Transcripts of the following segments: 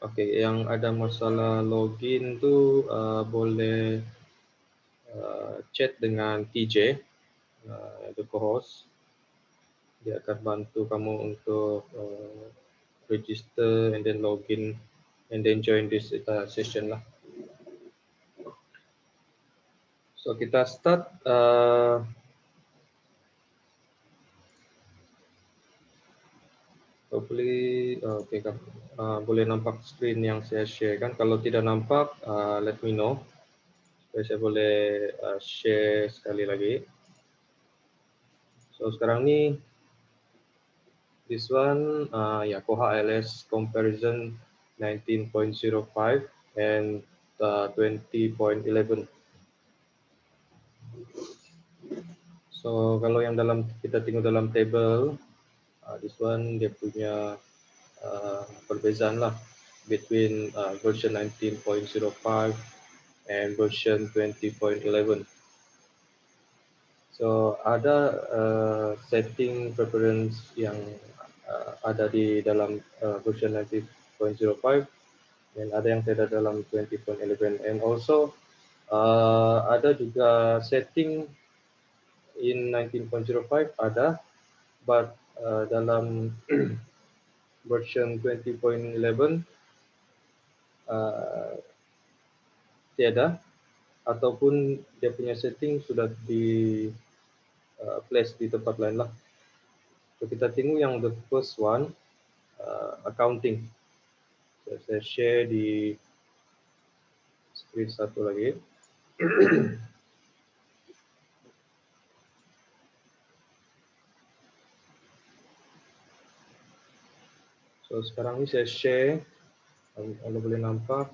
Oke, yang ada masalah login tuh boleh chat dengan TJ, the co-host. Dia akan bantu kamu untuk register and then login and then join this session lah. So kita start. Hopefully, okay, boleh nampak screen yang saya share kan. Kalau tidak nampak, let me know. Supaya saya boleh share sekali lagi. So sekarang ni, this one, Koha ILS comparison 19.05 and 20.11. So kalau yang dalam kita tengok dalam table, this one dia punya perbezaan lah between version 19.05 and version 20.11. So ada setting preference yang ada di dalam version 19.05 dan ada yang tidak dalam 20.11, and also ada juga setting in 19.05 ada, but dalam version 20.11 tiada, ataupun dia punya setting sudah di place di tempat lain lah. So kita tengok yang the first one, accounting. So, saya share di screen satu lagi. So sekarang ni saya share, anda boleh nampak.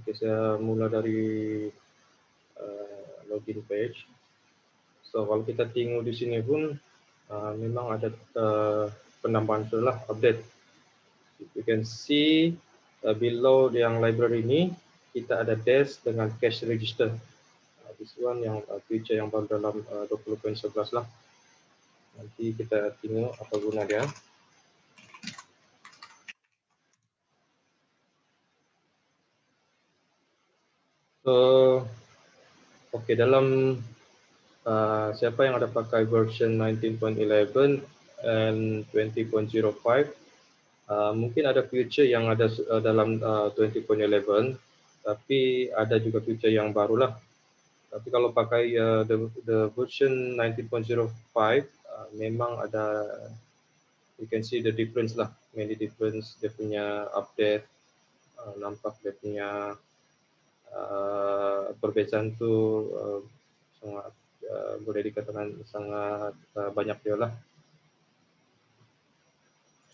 Okay, saya mula dari login page. So kalau kita tengok di sini pun memang ada penambahan lah, update. You can see below yang library ini kita ada desk dengan cash register. This one yang feature yang baru dalam 20.11 lah. Nanti kita tengok apa guna dia. So, okay, dalam siapa yang ada pakai version 19.11 and 20.05, mungkin ada feature yang ada dalam 20.11, tapi ada juga feature yang baru lah. Tapi kalau pakai the version 19.05, memang ada, you can see the difference lah, many difference, dia punya update, nampak dia punya perbezaan tu sangat boleh dikatakan sangat banyak dia lah.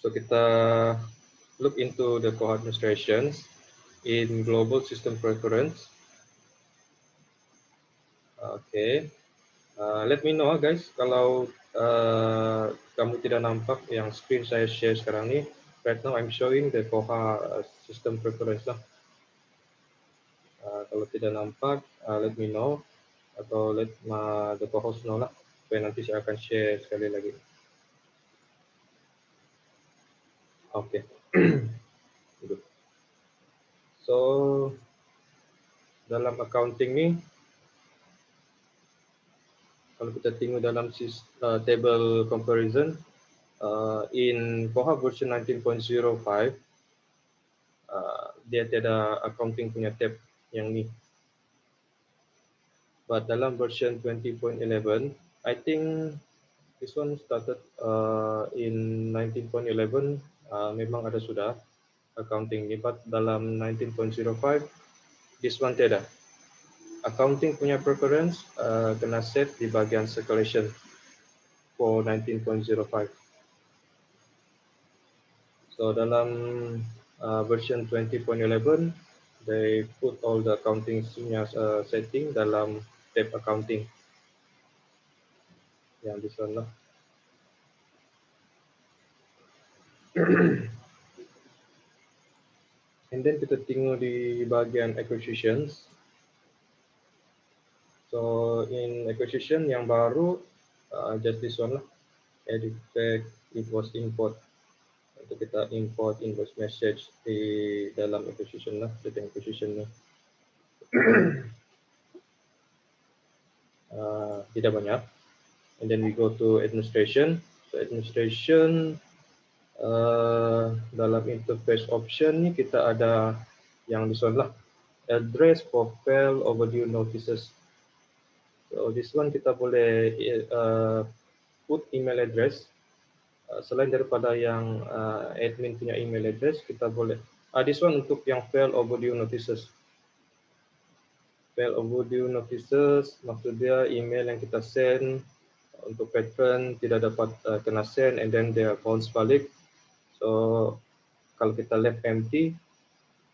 So kita look into the Koha administrations in global system preference. Okay, let me know guys kalau kamu tidak nampak yang screen saya share sekarang ni. Right now I'm showing the Koha system preference lah. Kalau tidak nampak, let me know atau let the co-host know lah, supaya nanti saya akan share sekali lagi. Okay. So dalam accounting ni, kalau kita tengok dalam table comparison, in Koha version 19.05, dia tiada accounting punya tab yang ni. But dalam version 20.11, I think this one started in 19.11, memang ada sudah accounting ni, but dalam 19.05, this one tiada. Accounting punya preference kena set di bahagian circulation for 19.05. So dalam version 20.11, they put all the accounting punya setting dalam tab accounting. Yang di sana. And then kita tengok di bahagian acquisitions. So in acquisition yang baru, just this one lah. edit back invoice import. Untuk kita import invoice message di dalam acquisition lah, data acquisition ni. Tidak banyak. And then we go to administration. So administration, dalam interface option ni kita ada yang this one lah, address for fail overdue notices. So this one kita boleh put email address. Selain daripada yang admin punya email address, kita boleh this one untuk yang fail overdue notices. Fail overdue notices maksud dia email yang kita send untuk patron tidak dapat kena send and then dia bounce balik. So kalau kita left empty,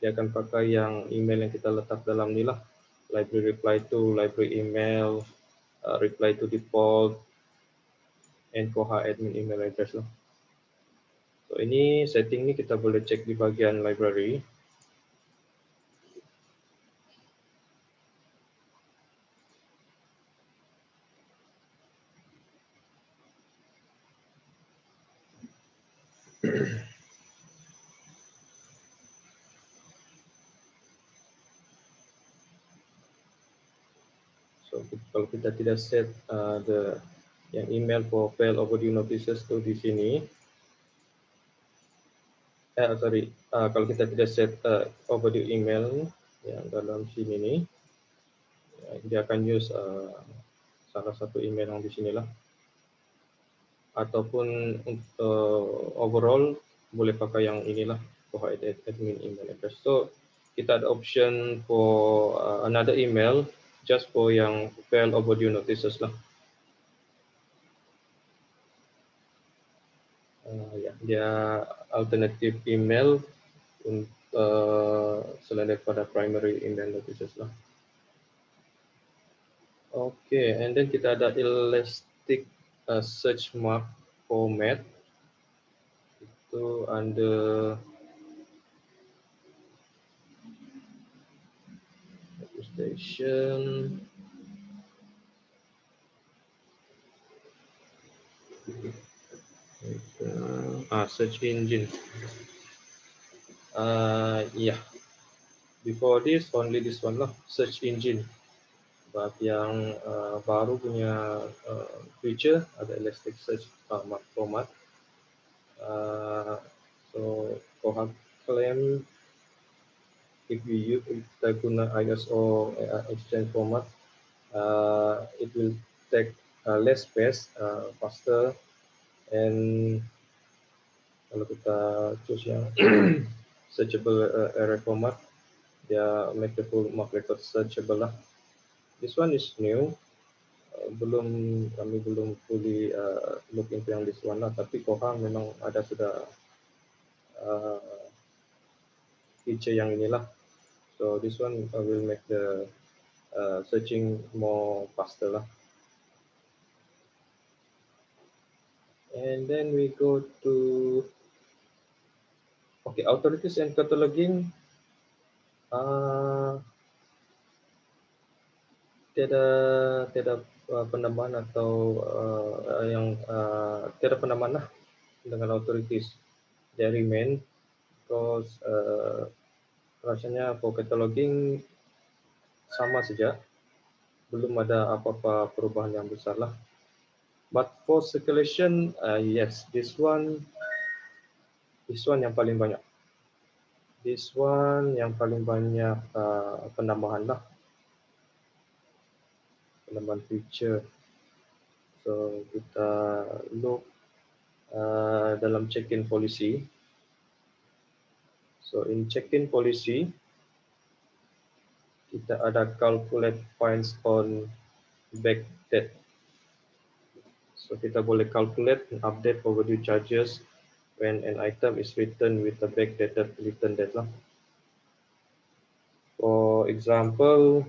dia akan pakai yang email yang kita letak dalam ni lah, library reply to, library email, reply to default, and Koha admin email address lah. So ini setting ni kita boleh cek di bagian library. So kalau kita tidak set yang email for fail overdue notices tu di sini, kalau kita tidak set overdue email yang dalam sini ni, dia akan use salah satu email yang di sinilah. Ataupun overall boleh pakai yang inilah, provide admin email address. So kita ada option for another email just for yang fail overdue notices lah. Dia alternative email selain daripada primary email notices lah. Okay, and then kita ada elastic search mark format. Itu under station. Search engine. Yeah. Before this, only this one lah, search engine. But yang baru punya feature ada Elasticsearch format. So Koha claim if kita guna ISO exchange format, it will take less space, faster, and kalau kita choose yang searchable array format, dia make the full mark record searchable lah. This one is new. Kami belum fully look into yang this one lah, tapi Koha memang ada sudah feature yang inilah. So this one will make the searching more faster lah. And then we go to authorities and cataloging. Tiada penambahan atau yang tiada penambahan lah dengan authorities. They remain because rasanya for cataloging sama saja, belum ada apa-apa perubahan yang besar lah. But for circulation, yes, this one yang paling banyak. This one yang paling banyak penambahan lah, penambahan feature. So kita look dalam check-in policy. So in check-in policy, kita ada calculate fines on backdate. So kita boleh calculate and update overdue charges when an item is returned with the backdated return date lah. For example,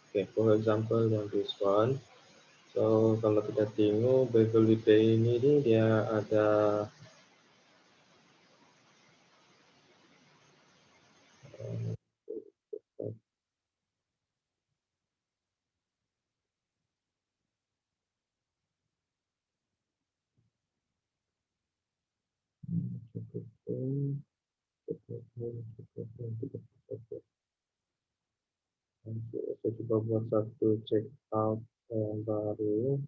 Okay, for example yang this one. So kalau kita tengok Beverly Day ini dia ada saya coba buat satu check out yang baru.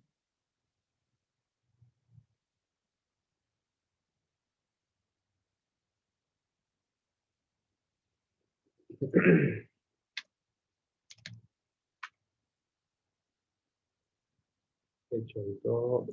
Oke, contoh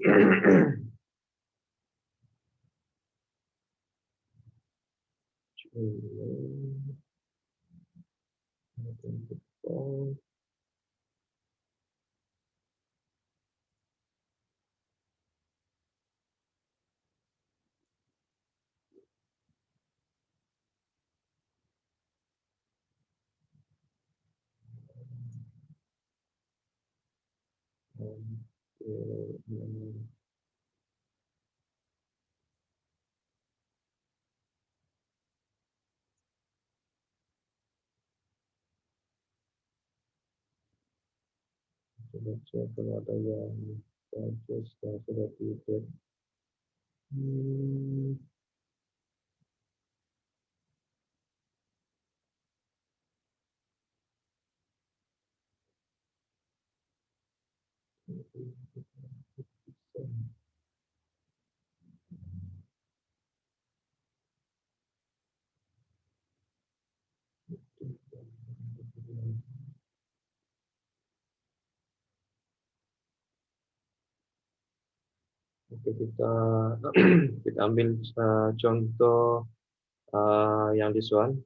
coba cek kalau ada yang charges yang sudah dibuat. Oke, kita kita ambil contoh yang this one.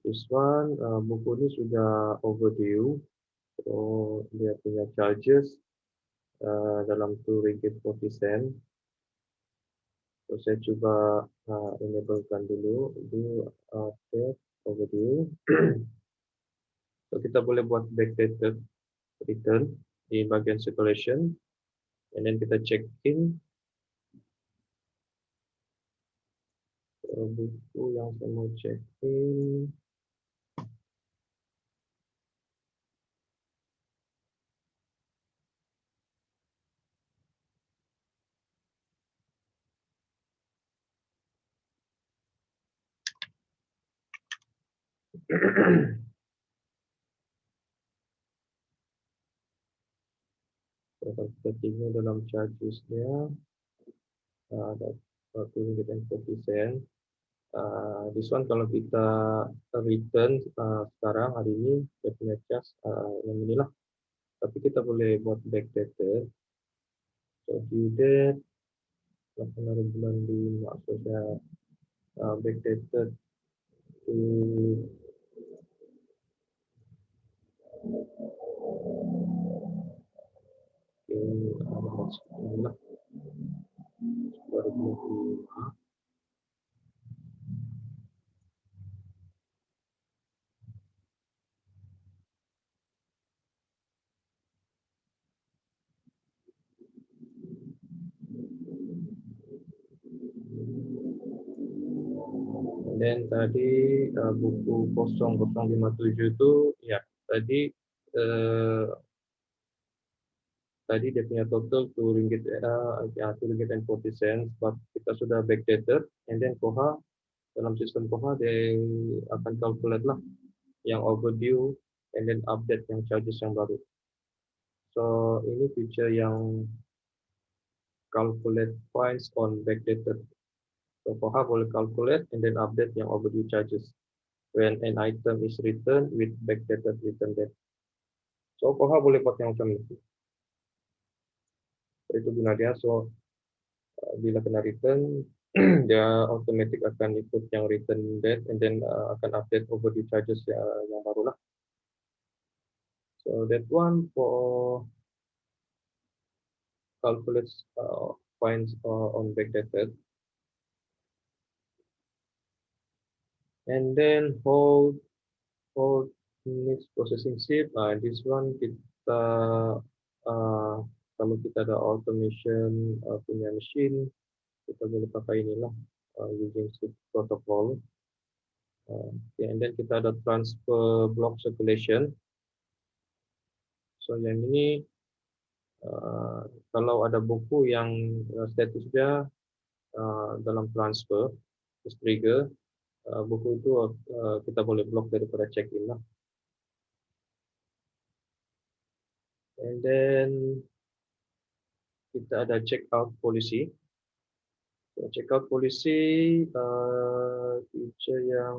This one buku ini sudah overdue, so dia punya charges dalam RM2.40. So saya coba enablekan dulu, do update overdue. So kita boleh buat backdated return di bagian circulation, and then kita check in buku yang saya mau check in. Kalau kita tengok dalam charges dia ada RM2.40. This one kalau kita return sekarang hari ini dia punya charge yang inilah. Tapi kita boleh buat backdated. So due date 8 hari bulan 5, so saya backdated to inilah 2025. Dan tadi buku 0057 itu ya tadi tadi dia punya total RM2.40, but kita sudah backdated, and then Koha dalam sistem Koha dia akan calculate lah yang overdue and then update yang charges yang baru. So ini feature yang calculate points on backdated. So Koha boleh calculate and then update yang overdue charges when an item is returned with backdated return date. So Koha boleh buat yang macam itu. So, itu guna dia. So bila kena return dia otomatis akan ikut yang return date and then akan update overdue charges yang baru lah. So that one for calculates points on backdated. And then hold Oh, next processing chip. This one kita kalau kita ada automation punya machine, kita boleh pakai inilah using chip protocol. Okay, and then kita ada transfer block circulation. So yang ini kalau ada buku yang statusnya dalam transfer, terus trigger buku itu kita boleh block daripada check-in lah. And then kita ada check out policy. Check out policy feature yang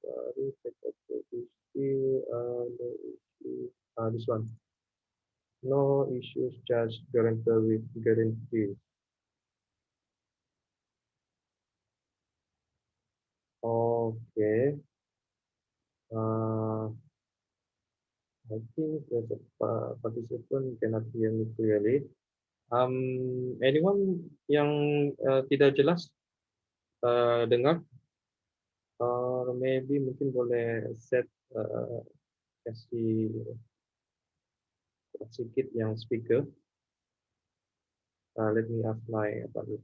baru check out policy no issue. This one. No issues charged guarantor with guarantee. Okay. I think that the participant cannot hear me clearly. Anyone yang tidak jelas dengar? Or maybe mungkin boleh set kasih sedikit yang speaker. Let me ask my partner.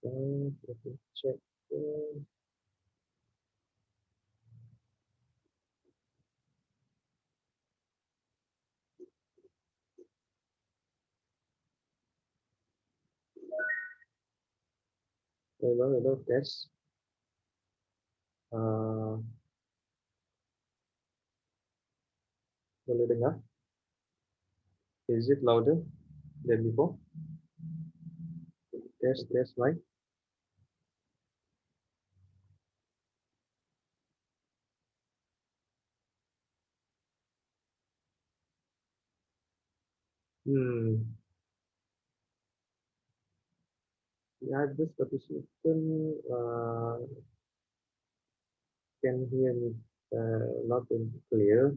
Let me check. Hello, test. Boleh dengar? Is it louder than before? Test, mic. Yeah, this participant can hear me loud and clear.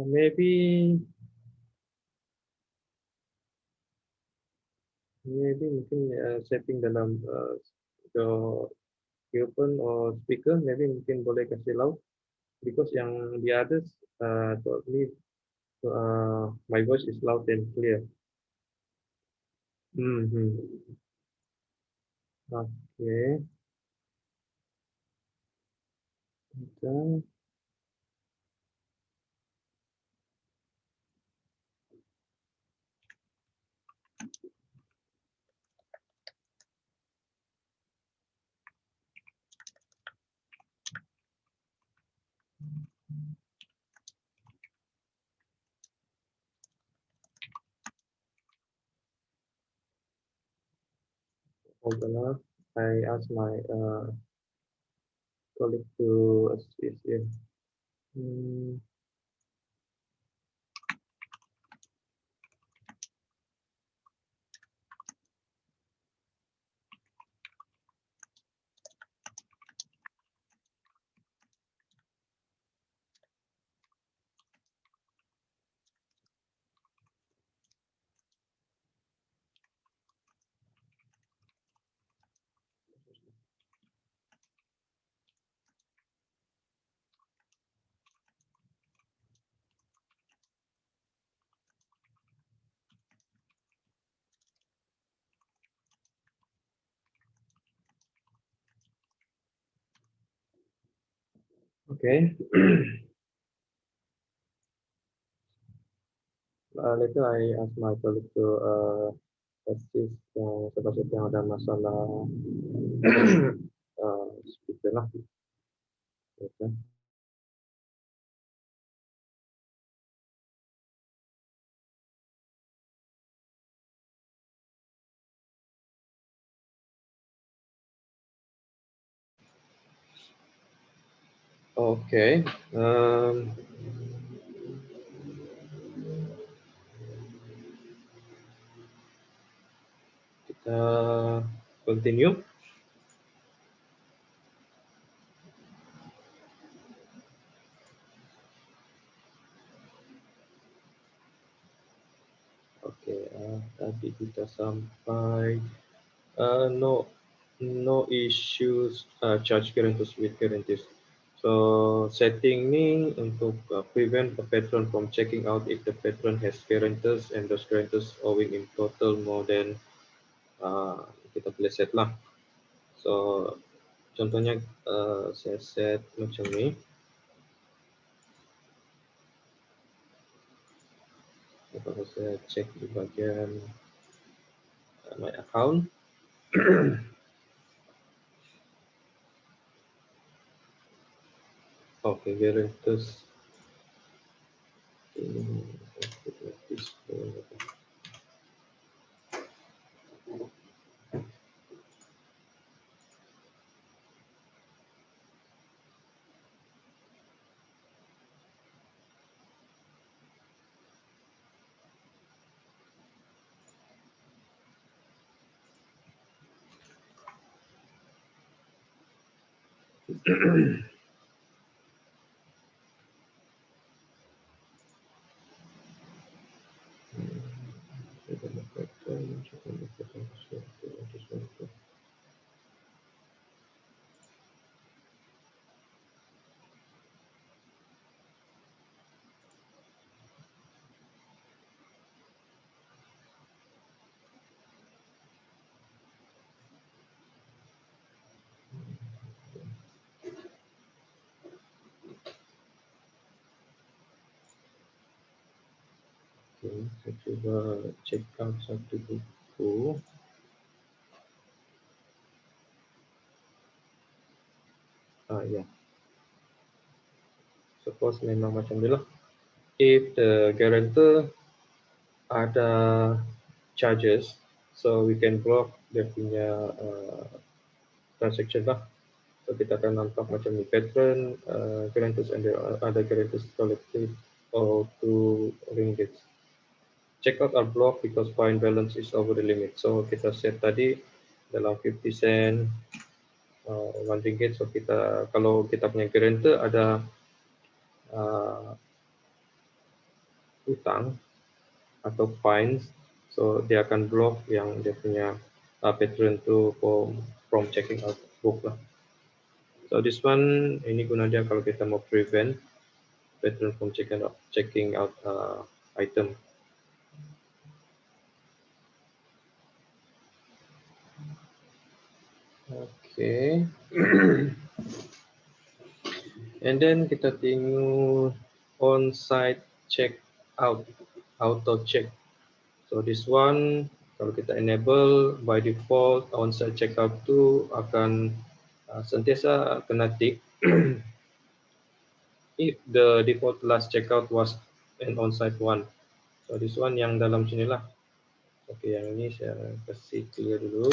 Maybe mungkin setting dalam your earphone or speaker, maybe mungkin boleh kasih loud because yang the others told me my voice is loud and clear. Okay. Hold on. I ask my colleague to assist here. Okay. Later I ask my colleague to assist yang siapa yang ada masalah speaker lah. Okay. Okay. Kita continue. kita sampai no issues charge guarantors with guarantees. So setting ni untuk prevent a patron from checking out if the patron has guarantors and those guarantors owing in total more than kita boleh set lah. So contohnya saya set macam ni. Kalau saya cek di bagian my account. Okay, guarantors. Okay, saya cuba check out satu buku. Ya. Suppose memang macam ni lah. If the guarantor ada charges, so we can block dia punya transaction lah. So kita akan nampak macam ni, patron, guarantors and other guarantors collected or to ringgit. Checkout are blocked because fine balance is over the limit. So kita set tadi dalam 50 sen, 1 ringgit. So kita, kalau kita punya guarantor ada hutang atau fines, so dia akan block yang dia punya patron tu from checking out book lah. So this one, ini guna dia kalau kita mau prevent patron from checking out item. Okay. And then kita tengok on-site check out, auto check. So this one, kalau kita enable, by default on-site checkout tu akan sentiasa kena tick if the default last checkout was an on-site one. So this one yang dalam sini lah. Okay, yang ini saya kasih clear dulu.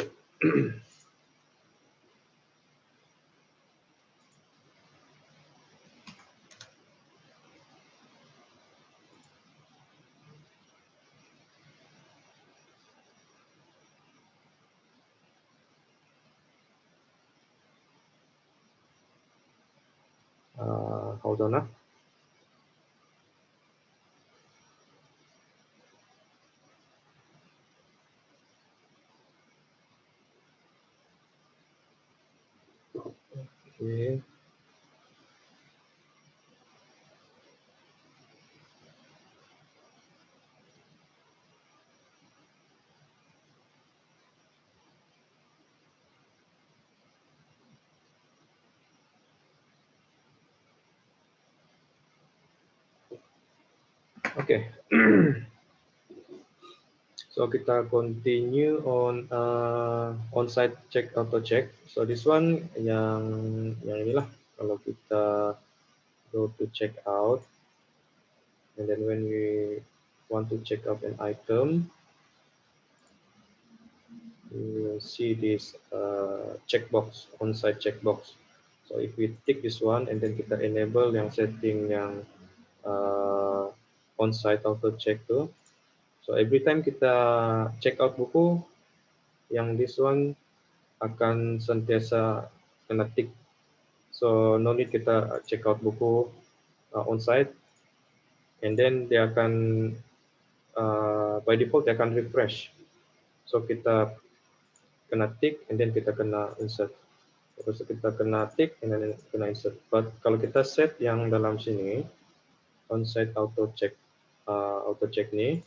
Hold on lah. Okay. Okay. So kita continue on on-site check auto check. So this one yang inilah, kalau kita go to check out, and then when we want to check out an item, we will see this checkbox, on-site checkbox. So if we tick this one and then kita enable yang setting yang on-site auto check tu, so every time kita check out buku, yang this one akan sentiasa kena tick. So no need kita check out buku on-site, and then dia akan by default dia akan refresh. So kita kena tick, and then kita kena insert. Terus kita kena tick, and then kena insert. But kalau kita set yang dalam sini, on-site auto check nih,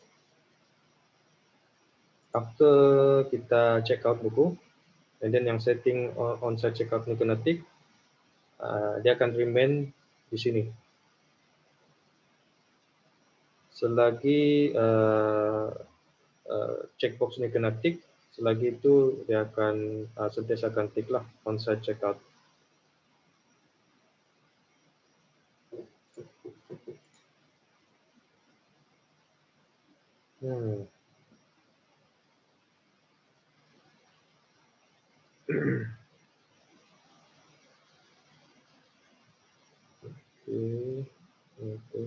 after kita check out buku, and then yang setting on-site checkout ini kena tick, dia akan remain di sini. Selagi checkbox ini kena tick, selagi itu dia akan sentiasa akan tick lah on-site checkout. Oke.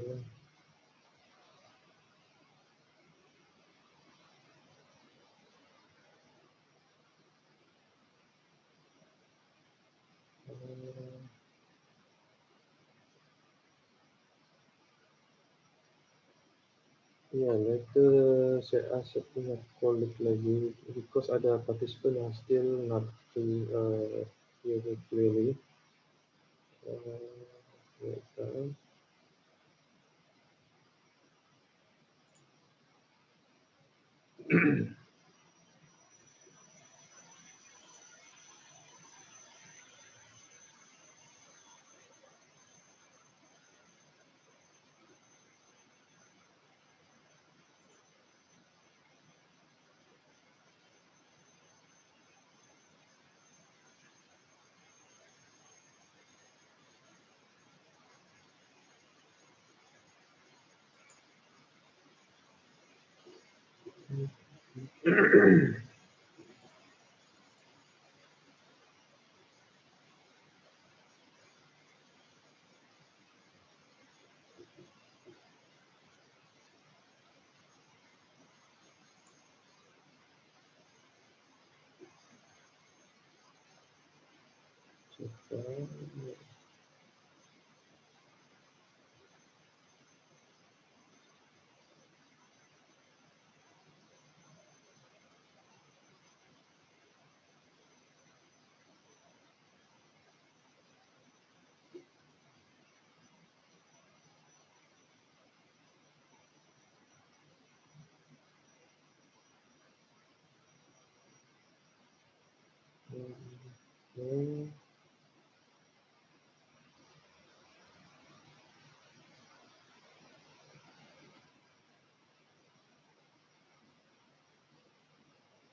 Ya, later saya punya colleague lagi because ada participant yang still not hear it clearly.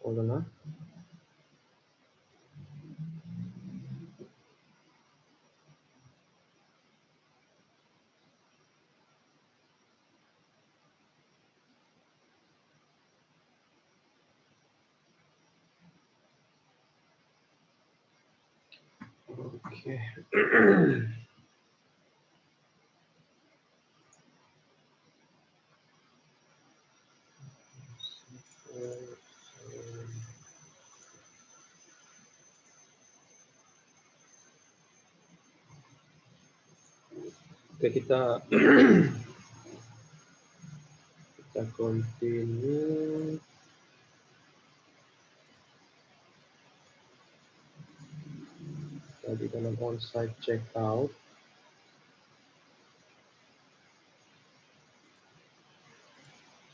Hold on. Okay. Oke, kita continue. Tadi dalam on-site checkout.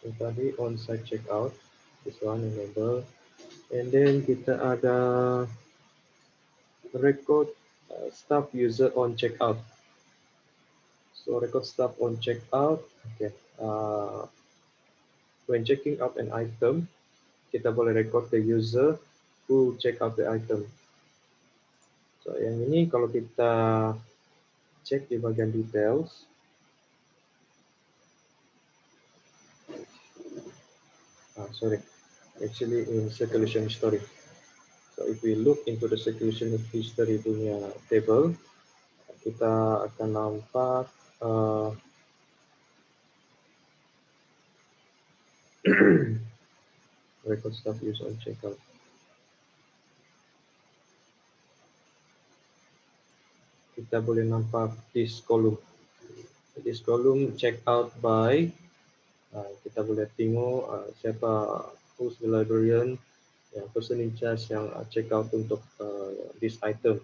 So, tadi on-site checkout, this one enable, and then kita ada record staff user on checkout. So record staff on checkout. Okay. When checking out an item, kita boleh record the user who check out the item. So yang ini kalau kita cek di bagian details, sorry, actually in circulation history. So if we look into the circulation history punya table, kita akan nampak record staff use on checkout. Kita boleh nampak this column. This column check out by, kita boleh tengok siapa who's the librarian, yang person in charge yang check out untuk this item.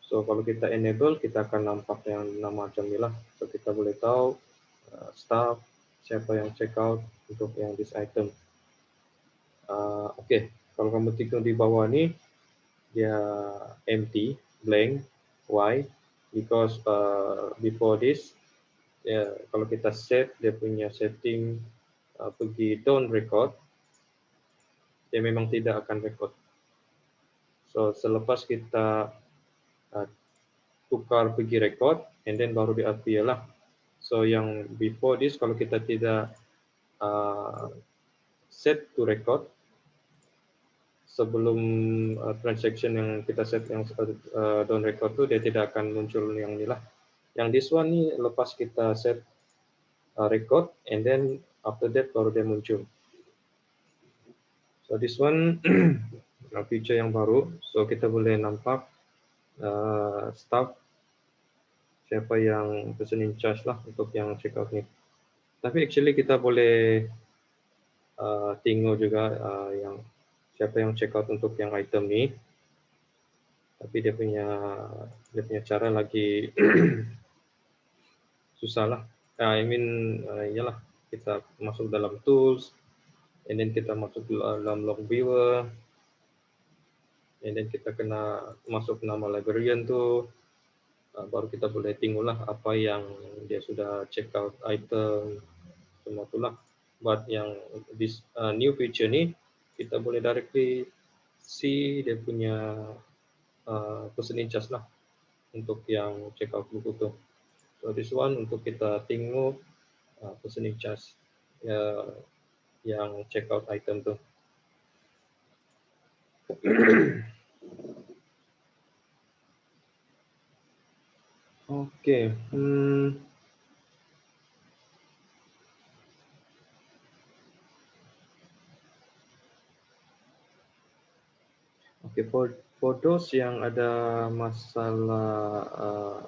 So kalau kita enable, kita akan nampak yang macam inilah. So kita boleh tahu staff siapa yang check out untuk yang this item. Oke, kalau kamu tengok di bawah ni dia empty, blank. Why? Because before this, kalau kita set dia punya setting pergi don't record, dia memang tidak akan record. So selepas kita tukar pergi record, and then baru dia appear lah. So yang before this, kalau kita tidak set to record, sebelum transaction yang kita set yang don't record tu, dia tidak akan muncul yang ni lah. Yang this one ni lepas kita set record, and then after that baru dia muncul. So this one feature yang baru, so kita boleh nampak staff siapa yang person in charge lah untuk yang check out ni. Tapi actually kita boleh tengok juga yang siapa yang check out untuk yang item ni. Tapi dia punya cara lagi susah lah. I mean, iyalah kita masuk dalam tools, and then kita masuk dalam log viewer, and then kita kena masuk nama librarian tu, baru kita boleh tengoklah apa yang dia sudah check out item, semua tu lah. But yang this new feature ni, kita boleh directly see dia punya person in charge lah untuk yang check out buku tu. So this one untuk kita tengok person in charge yang check out item tu. Okay. Okay, for those yang ada masalah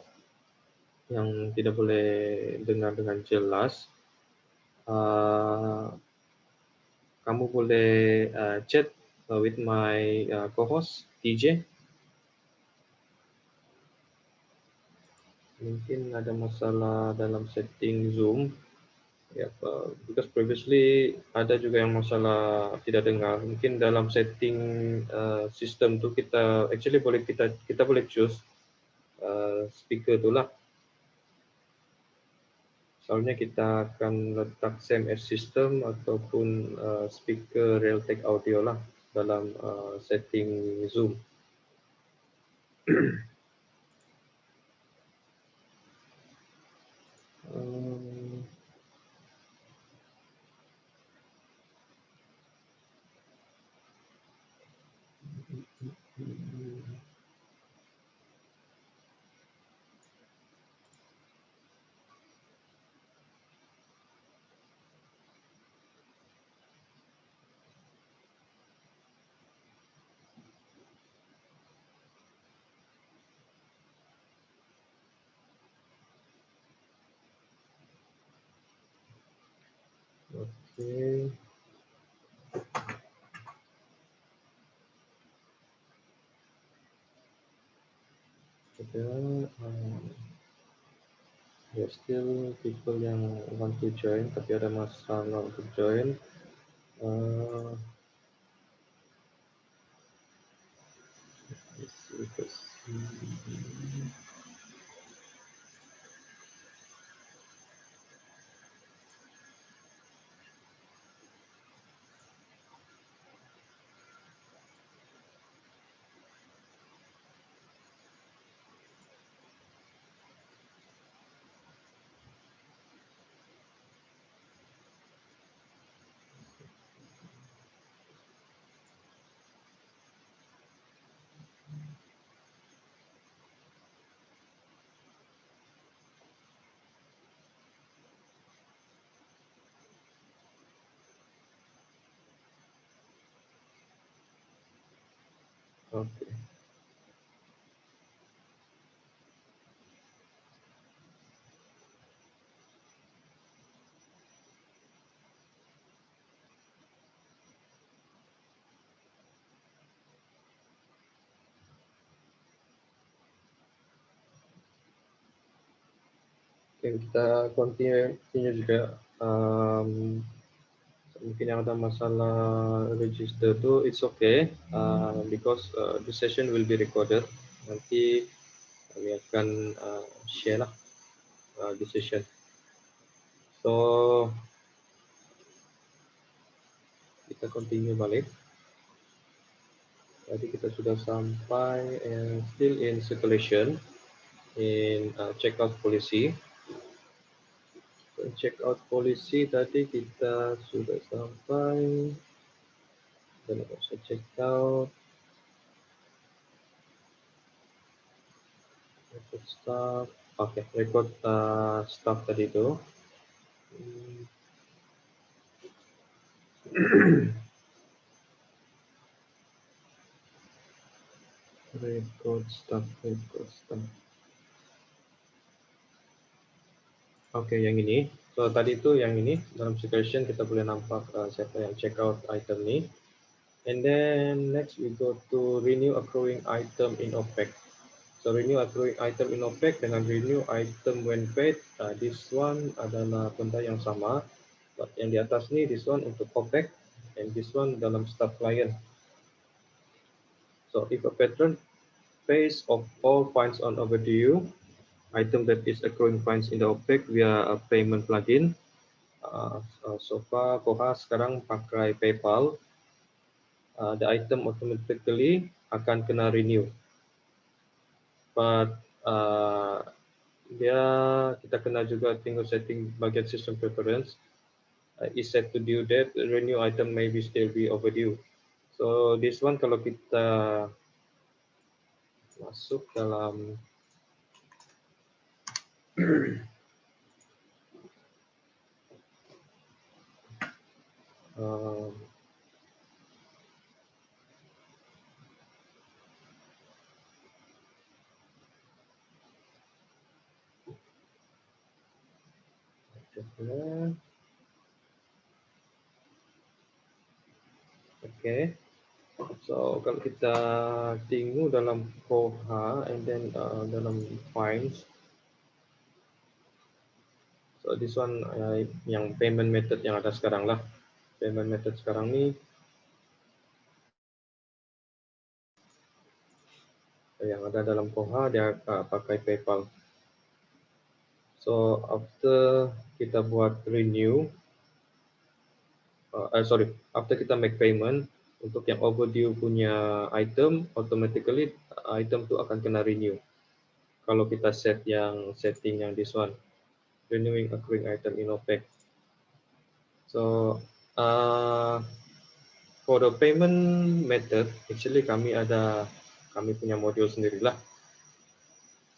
yang tidak boleh dengar dengan jelas, kamu boleh chat with my co-host TJ. Mungkin ada masalah dalam setting Zoom. Because previously ada juga yang masalah tidak dengar. Mungkin dalam setting sistem tu kita actually boleh kita boleh choose speaker tu lah. Soalnya kita akan letak same as system ataupun speaker Realtek audio lah dalam setting Zoom. Okay. There still people yang want to join tapi ada masalah untuk join. Okay. Oke, kita continue juga. Mungkin yang ada masalah register tuh, it's okay, because the session will be recorded. Nanti kami akan share lah the session. So kita continue balik. Tadi kita sudah sampai still in circulation in checkout policy. So, checkout policy tadi kita sudah sampai. Dan also checkout. Record staff. Oke, record staff tadi itu. Record staff. Oke, yang ini. So tadi itu yang ini dalam situation kita boleh nampak siapa yang check out item ini. And then next we go to renew accruing item in OPEC. So renew accruing item in OPEC dengan renew item when paid. This one adalah benda yang sama. But yang di atas ini, this one untuk OPEC, and this one dalam staff client. So if a patron pays of all fines on overdue, item that is accruing fines in the OPEC via a payment plugin. So far, Koha sekarang pakai PayPal. The item automatically akan kena renew. But kita kena juga tinggal setting bagian system preference. Is set to due date, renew item maybe still be overdue. So this one kalau kita masuk dalam Oke. So kalau kita tengok dalam Koha and then dalam fines. So this one yang payment method yang ada sekarang lah. Payment method sekarang ni yang ada dalam Koha dia pakai PayPal. So after kita buat renew, after kita make payment untuk yang overdue punya item, automatically item tu akan kena renew. Kalau kita set yang setting yang this one, renewing accruing item in OPEC. So for the payment method, actually kami punya modul sendirilah.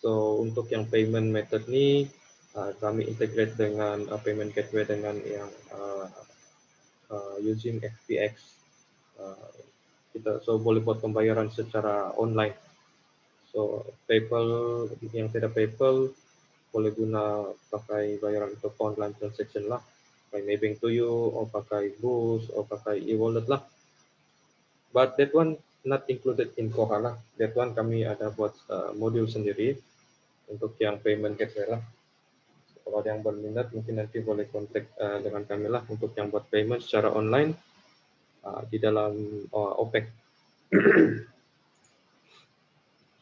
So untuk yang payment method ni kami integrate dengan payment gateway dengan yang using FPX. Kita boleh buat pembayaran secara online. So PayPal yang tidak PayPal boleh guna pakai bayaran untuk online transaction lah. Pakai Maybank to you, or pakai Boost, or pakai e-wallet lah. But that one not included in Koha lah. That one kami ada buat modul sendiri untuk yang payment gateway lah. Kalau ada yang berminat mungkin nanti boleh kontak dengan kami lah untuk yang buat payment secara online di dalam OPEC.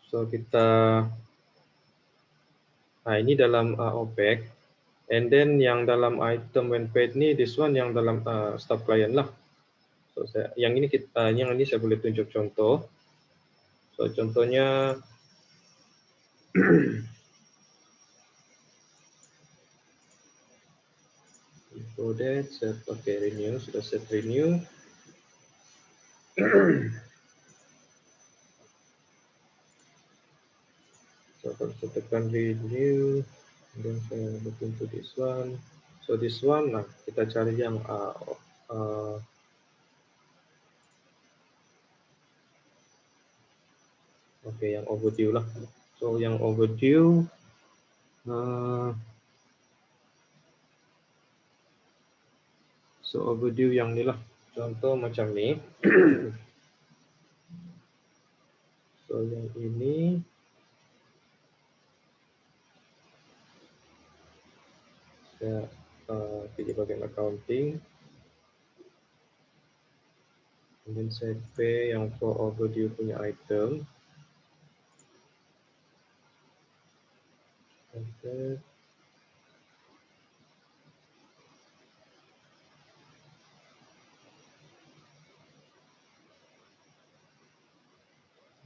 So kita ini dalam OPEC, and then yang dalam item when paid ni, this one yang dalam staff client lah. So yang ini saya boleh tunjuk contoh. So contohnya before that set renew, sudah set renew. So kalau saya tekan renew, dan saya look into this one. So this one, kita cari yang yang overdue lah. So yang overdue, overdue yang ni lah. Contoh macam ni. So yang ini. Saya pilih bagian accounting, kemudian saya pay yang for overdue punya item. Enter.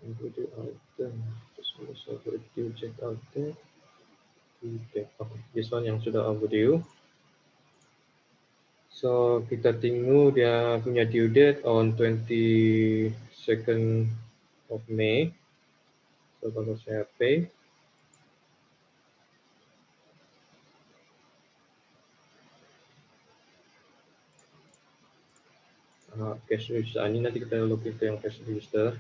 Overdue item, terus overdue check out there. Okay, this one yang sudah overdue. So kita tengok dia punya due date on 22nd of May. So kalau saya pay, cash register ini nanti kita login ke yang cash register.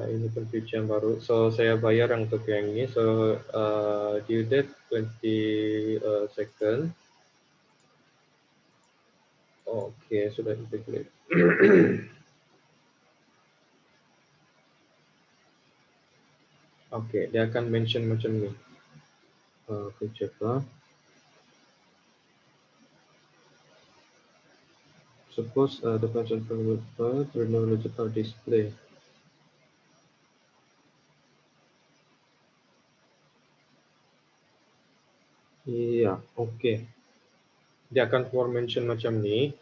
Ini pun feature yang baru. So saya bayar yang untuk yang ini. So due date 22nd. Oke, sudah integrate. Oke, dia akan mention macam ni. Feature apa? Suppose the function terminology are display. Iya, oke. Dia akan keluar mention macam ni.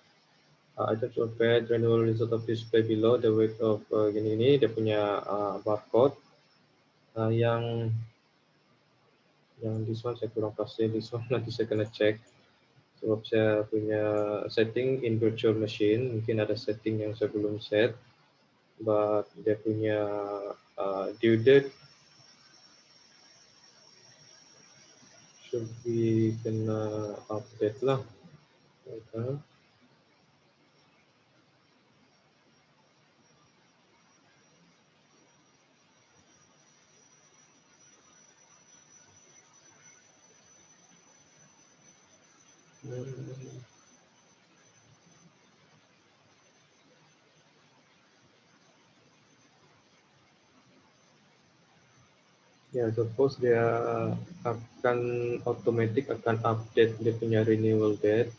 Items of pad, renewal result of display below, the weight of gini-gini, dia punya barcode. Yang this one saya kurang pasti, this one nanti saya kena check. Sebab saya punya setting in virtual machine, mungkin ada setting yang saya belum set. But dia punya due date should be kena update lah. Okay. Ya, suppose dia akan automatic akan update dia punya renewal date.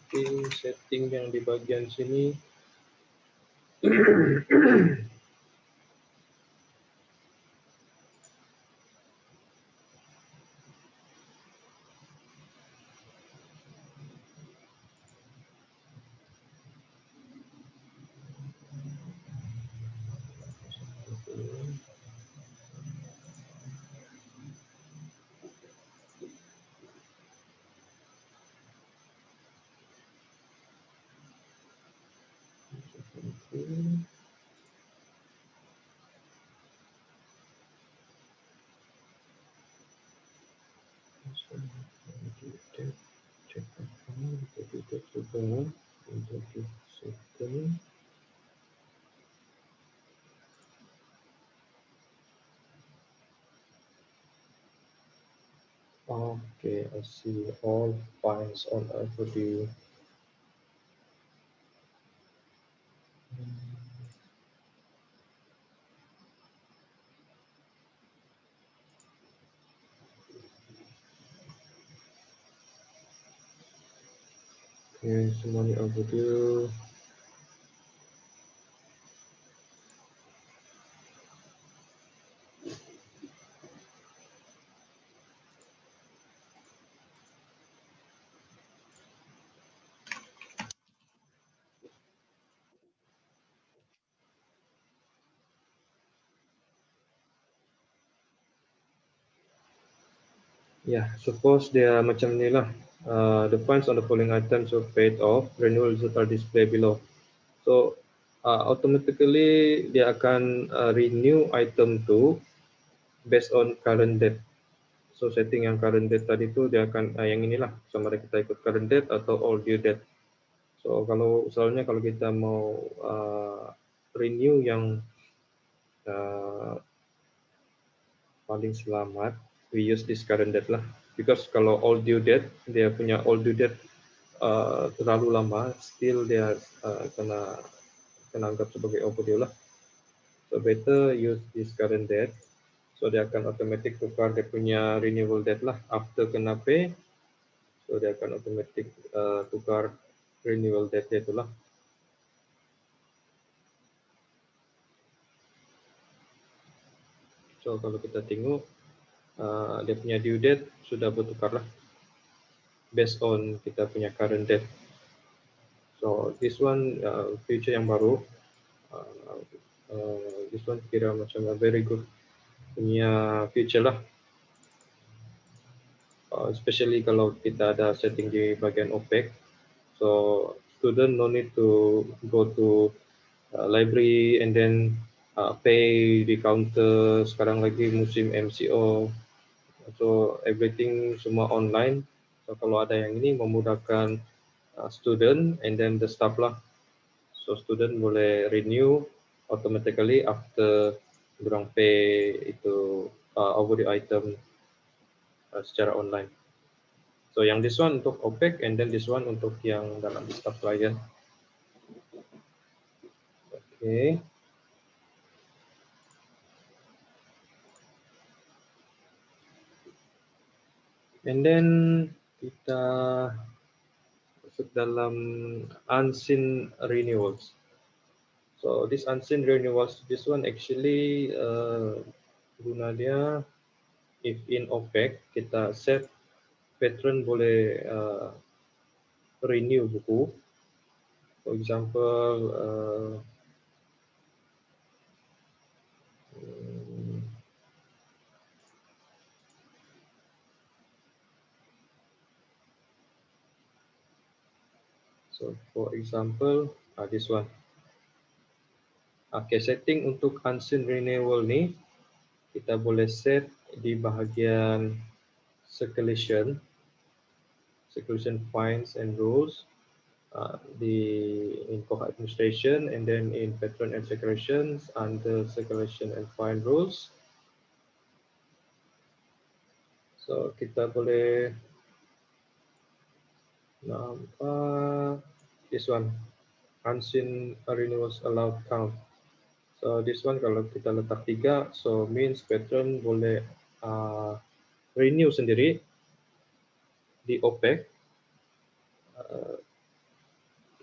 Oke, setting yang di bagian sini. Okay, I see all files on overdue. Okay, semuanya overdue. Ya, suppose dia macam ni lah. The funds on the following items were paid off. Renewal result are displayed below. So automatically dia akan renew item tu based on current date. So setting yang current date tadi tu dia akan yang inilah, sama ada kita ikut current date atau all due date. So kalau misalnya kalau kita mau renew yang paling selamat, we use this current date lah. Because kalau all due date, dia punya all due date terlalu lama, still dia kena anggap sebagai overdue lah. So better use this current date. So dia akan automatic tukar dia punya renewal date lah after kena pay. So dia akan automatic tukar renewal date dia itulah. So kalau kita tengok dia punya due date sudah bertukar lah based on kita punya current date. So this one feature yang baru. This one kira macam a very good punya feature lah. Especially kalau kita ada setting di bagian OPEC. So student no need to go to library and then pay di counter. Sekarang lagi musim MCO. So everything semua online. So kalau ada yang ini memudahkan student and then the staff lah. So student boleh renew automatically after kurang pay itu overdue item secara online. So yang this one untuk OPEC and then this one untuk yang dalam staff client. Okay. And then kita masuk dalam unseen renewals. So this unseen renewals, this one actually guna dia if in OPEC kita set patron boleh renew buku. For example, so for example, this one. Okay, setting untuk unseen renewal ni kita boleh set di bahagian circulation fines and rules di in cohort administration and then in patron and circulations under circulation and fine rules. So kita boleh nampak this one, unseen renewals allowed count. So this one kalau kita letak 3, so means patron boleh renew sendiri di OPEC.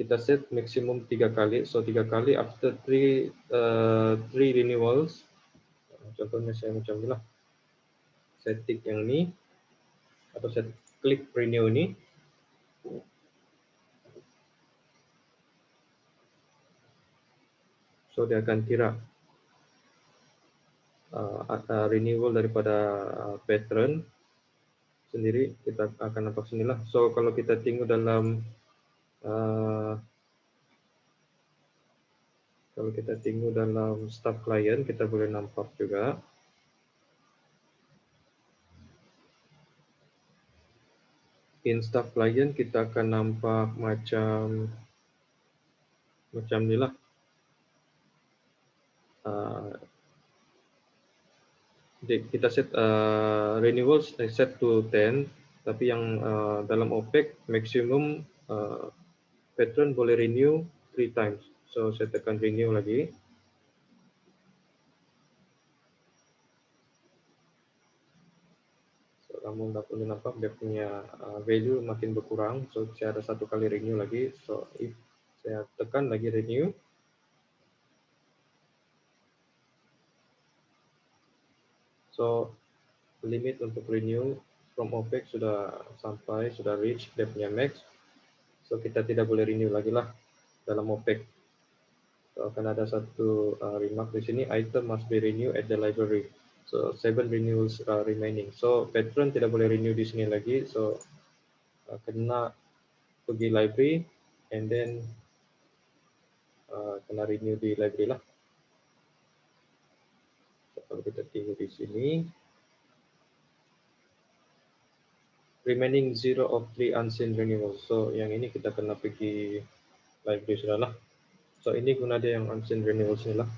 Kita set maksimum 3 kali, so 3 kali after 3 renewals. Contohnya saya macam ni lah, saya tick yang ni atau saya klik renew ni. So dia akan kira renewal daripada patron sendiri, kita akan nampak sini lah. So kalau kita tengok dalam staff client, kita boleh nampak juga. In staff client kita akan nampak macam ni lah. Kita set renewals set to 10, tapi yang dalam OPEC maksimum patron boleh renew 3 times. So saya tekan renew lagi. So kamu boleh nampak dia punya value makin berkurang. So saya ada 1 kali renew lagi. So if saya tekan lagi renew, so limit untuk renew from OPEC sudah reach dia punya max. So kita tidak boleh renew lagi lah dalam OPEC. So akan ada satu remark di sini, item must be renewed at the library. So 7 renewals remaining. So patron tidak boleh renew di sini lagi. So kena pergi library and then kena renew di library lah. So, kalau kita tengok di sini, remaining 0 of 3 unseen renewals. So yang ini kita kena pergi library sudah lah. So ini guna dia yang unseen renewals ni lah.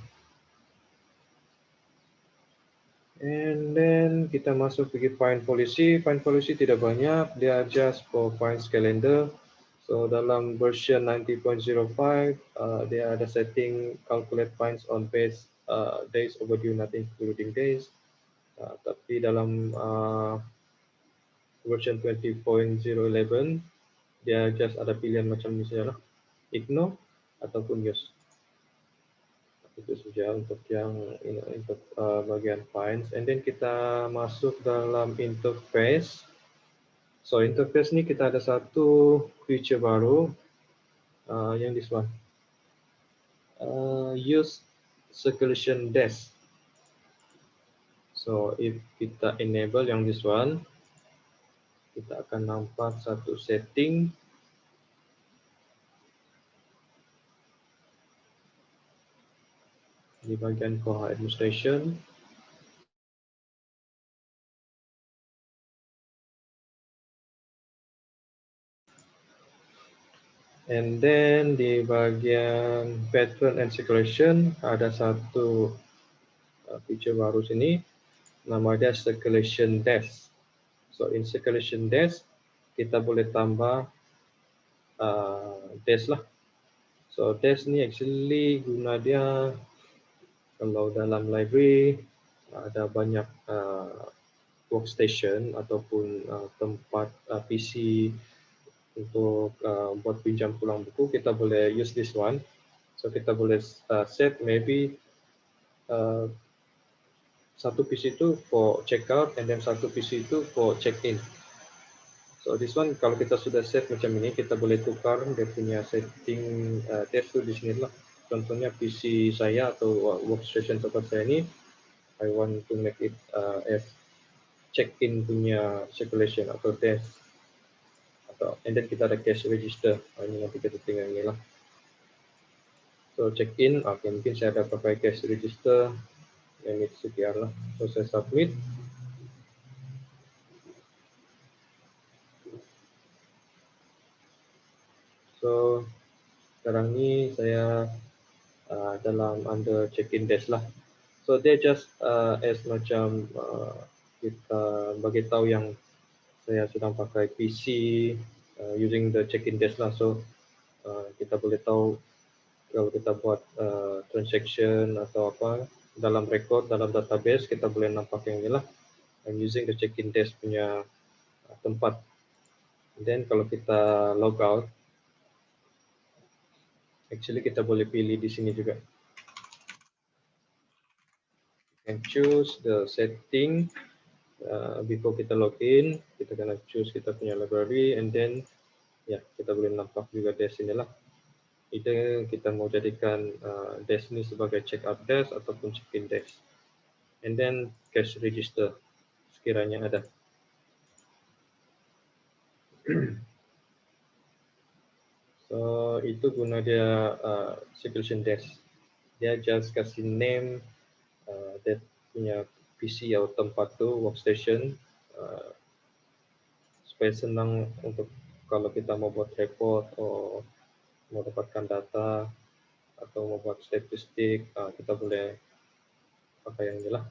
And then kita masuk pergi find policy. Find policy tidak banyak, dia just for finds calendar. So dalam version 90.05 dia ada setting calculate finds on base days overdue not including days. Tapi dalam version 20.011 dia just ada pilihan macam ni saja lah, ignore ataupun use. Itu saja untuk yang untuk bagian finds. And then kita masuk dalam interface. So interface ni kita ada satu feature baru yang this one. Use circulation dash. So if kita enable yang this one, kita akan nampak satu setting di bagian Koha Administration. And then di bagian Patron and Circulation ada satu feature baru sini, nama dia Circulation Dash. So in Circulation Dash kita boleh tambah dash lah. So dash ni actually guna dia kalau dalam library ada banyak workstation ataupun tempat PC untuk buat pinjam pulang buku, kita boleh use this one. So kita boleh set maybe satu PC itu for check out and then satu PC itu for check in. So this one kalau kita sudah set macam ini, kita boleh tukar dia punya setting test tu di sini lah. Contohnya PC saya atau workstation tempat saya ini, I want to make it as check-in punya circulation atau test. And then kita ada cash register. Ini nanti kita tinggal ini lah. So check-in, mungkin saya ada pakai cash register. Yang ini CPR lah. So saya submit. So sekarang ni saya dalam under check-in dash lah. So dia just as macam kita bagi tahu yang saya sedang pakai PC using the check-in dash lah. So kita boleh tahu kalau kita buat transaction atau apa dalam record, dalam database, kita boleh nampak yang ini lah. I'm using the check-in dash punya tempat. Then kalau kita log out, actually kita boleh pilih di sini juga. And choose the setting before kita login, kita kena choose kita punya library and then ya kita boleh nampak juga dash ini lah. Either kita mau jadikan dash ini sebagai check out dash ataupun check in dash. And then cash register sekiranya ada. So itu guna dia circulation dash. Dia just kasih name dia punya PC atau tempat tu workstation supaya senang untuk kalau kita mau buat report atau mau dapatkan data atau mau buat statistik, kita boleh pakai yang ini lah.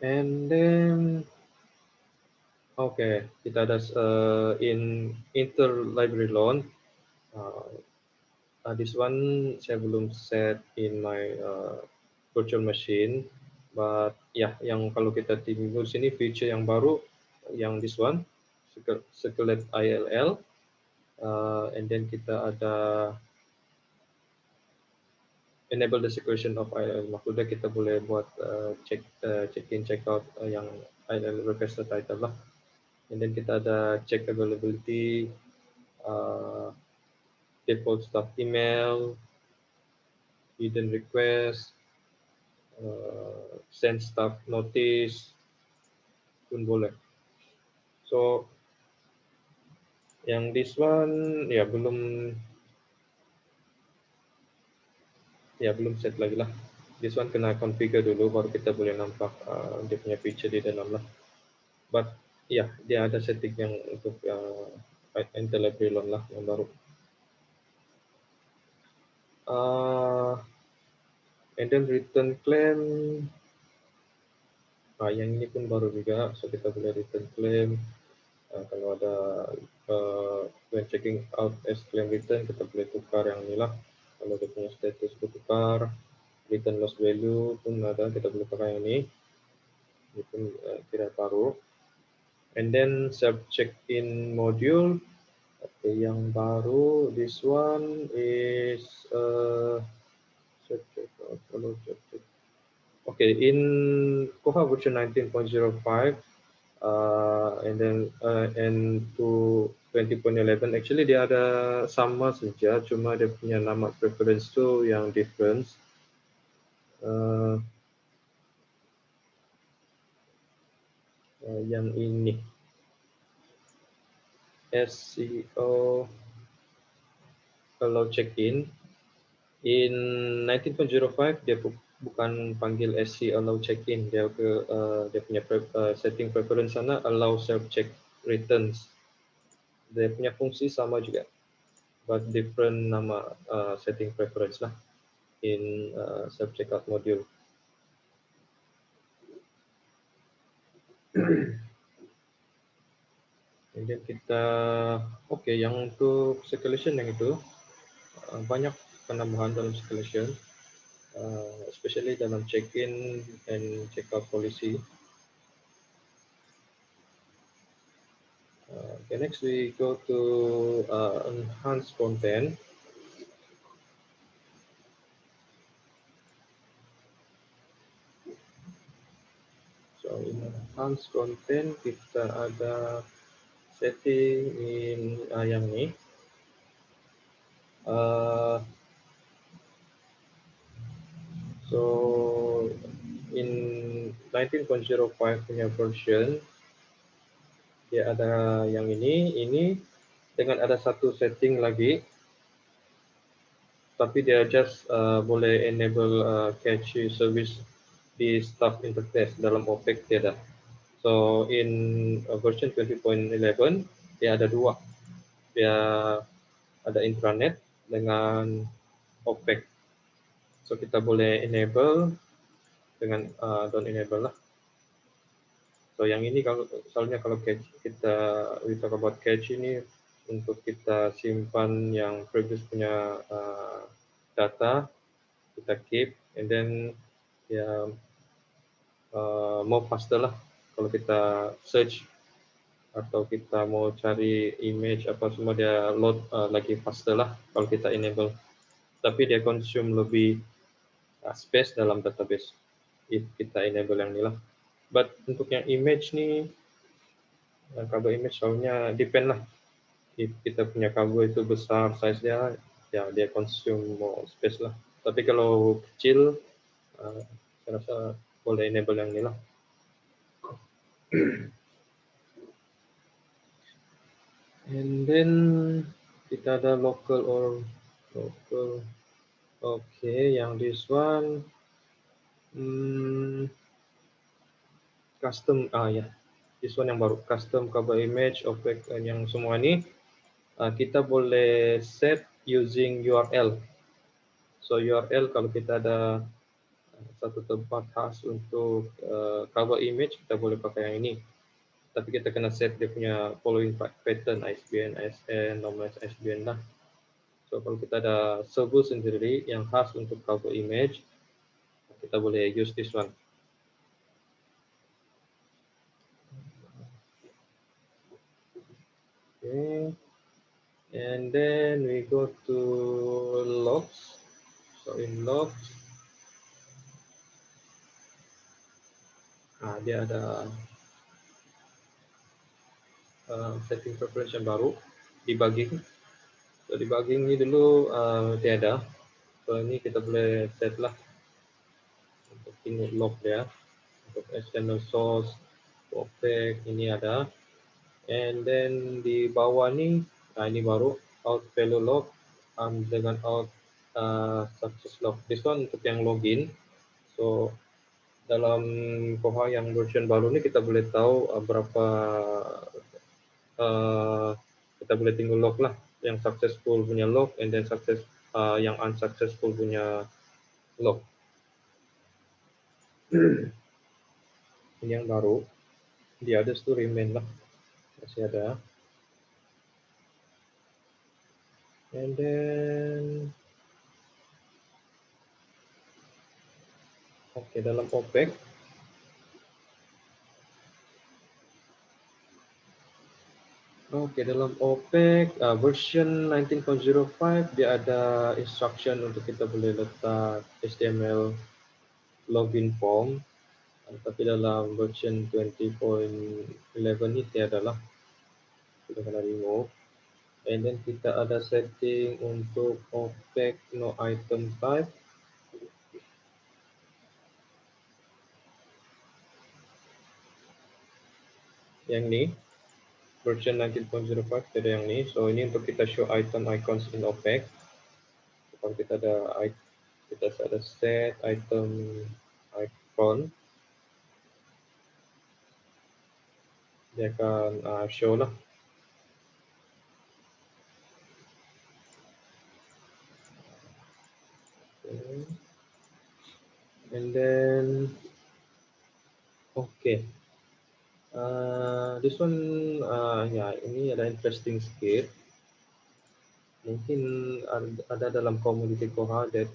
And then okay, kita ada in interlibrary loan. This one saya belum set in my virtual machine, but ya yang kalau kita tunggu sini feature yang baru, yang this one circulate ILL, and then kita ada enable the circulation of ILL. Maksudnya kita boleh buat check in check out yang ILL requested title lah. And then kita ada check availability, default staff email, hidden request, send staff notice pun boleh. So yang this one ya belum set lagi lah. This one kena configure dulu baru kita boleh nampak dia punya feature di dalam lah. But ya dia ada setting yang untuk Intel Library Loan lah yang baru. And then return claim, yang ini pun baru juga, so kita boleh return claim. Kalau ada when checking out as claim return, kita boleh tukar yang ini lah. Kalau dia punya status bertukar, return loss value pun ada, kita boleh pakai yang ini. Ini pun tidak baru. And then self check-in module, okay, yang baru, this one is okay, in Koha version 19.05 and then and to 20.11 actually dia ada sama saja, cuma dia punya nama preference tu yang difference. Yang ini SEO kalau check-in in 19.05 dia bukan panggil SC allow check-in, dia punya setting preference sana allow self check returns. Dia punya fungsi sama juga, but different nama setting preference lah in self checkout module. And then kita yang untuk escalation yang itu banyak penambahan dalam escalation, especially dalam check-in and check-out policy. Okay, next we go to enhanced content. So in enhanced content kita ada setting in yang ni. So in 19.05 punya version dia ada yang ini dengan ada satu setting lagi, tapi dia just boleh enable cache service di staff interface, dalam OPEC tiada. So in version 20.11 dia ada dua, dia ada intranet dengan OPEC. So kita boleh enable dengan don't enable lah. So yang ini soalnya kalau cache, we talk about cache ini untuk kita simpan yang previous punya data, kita keep, and then more faster lah kalau kita search atau kita mau cari image apa semua, dia load lagi faster lah kalau kita enable. Tapi dia consume lebih space dalam database if kita enable yang ini lah. But untuk yang image ni, cover image soalnya depend lah. If kita punya cover itu besar size dia, ya dia consume more space lah. Tapi kalau kecil, saya rasa boleh enable yang ini lah. And then kita ada local or local. Okay, yang this one custom this one yang baru, custom cover image object yang semua ni kita boleh set using URL. So URL kalau kita ada satu tempat khas untuk cover image, kita boleh pakai yang ini. Tapi kita kena set dia punya following pattern, ISBN, ISN, normalized ISBN lah. So kalau kita ada server sendiri yang khas untuk cover image, kita boleh use this one. Okay, and then we go to logs. So in logs, dia ada setting preference yang baru, debugging. So debugging ini dulu dia ada. So ini kita boleh set lah untuk ini log ya, untuk external source, OPEC ini ada, and then di bawah nih, nah ini baru out value log dengan out success log. This one untuk yang login. So dalam Koha yang version baru ini kita boleh tahu berapa kita boleh tinggal log lah yang successful punya log, and then yang unsuccessful punya log. Ini yang baru, di others tuh remain lah, masih ada. And then dalam OPEC dalam OPEC version 19.05 dia ada instruction untuk kita boleh letak HTML login form, tapi dalam version 20.11 ini tiada lah, kita kena remove. And then kita ada setting untuk OPEC no item type. Yang ni version 19.05 ada yang ni. So ini untuk kita show item icons in OPEC. Kalau kita ada set item icon, dia akan show lah. And then this one ya ini ada interesting sedikit. Mungkin ada dalam community Koha that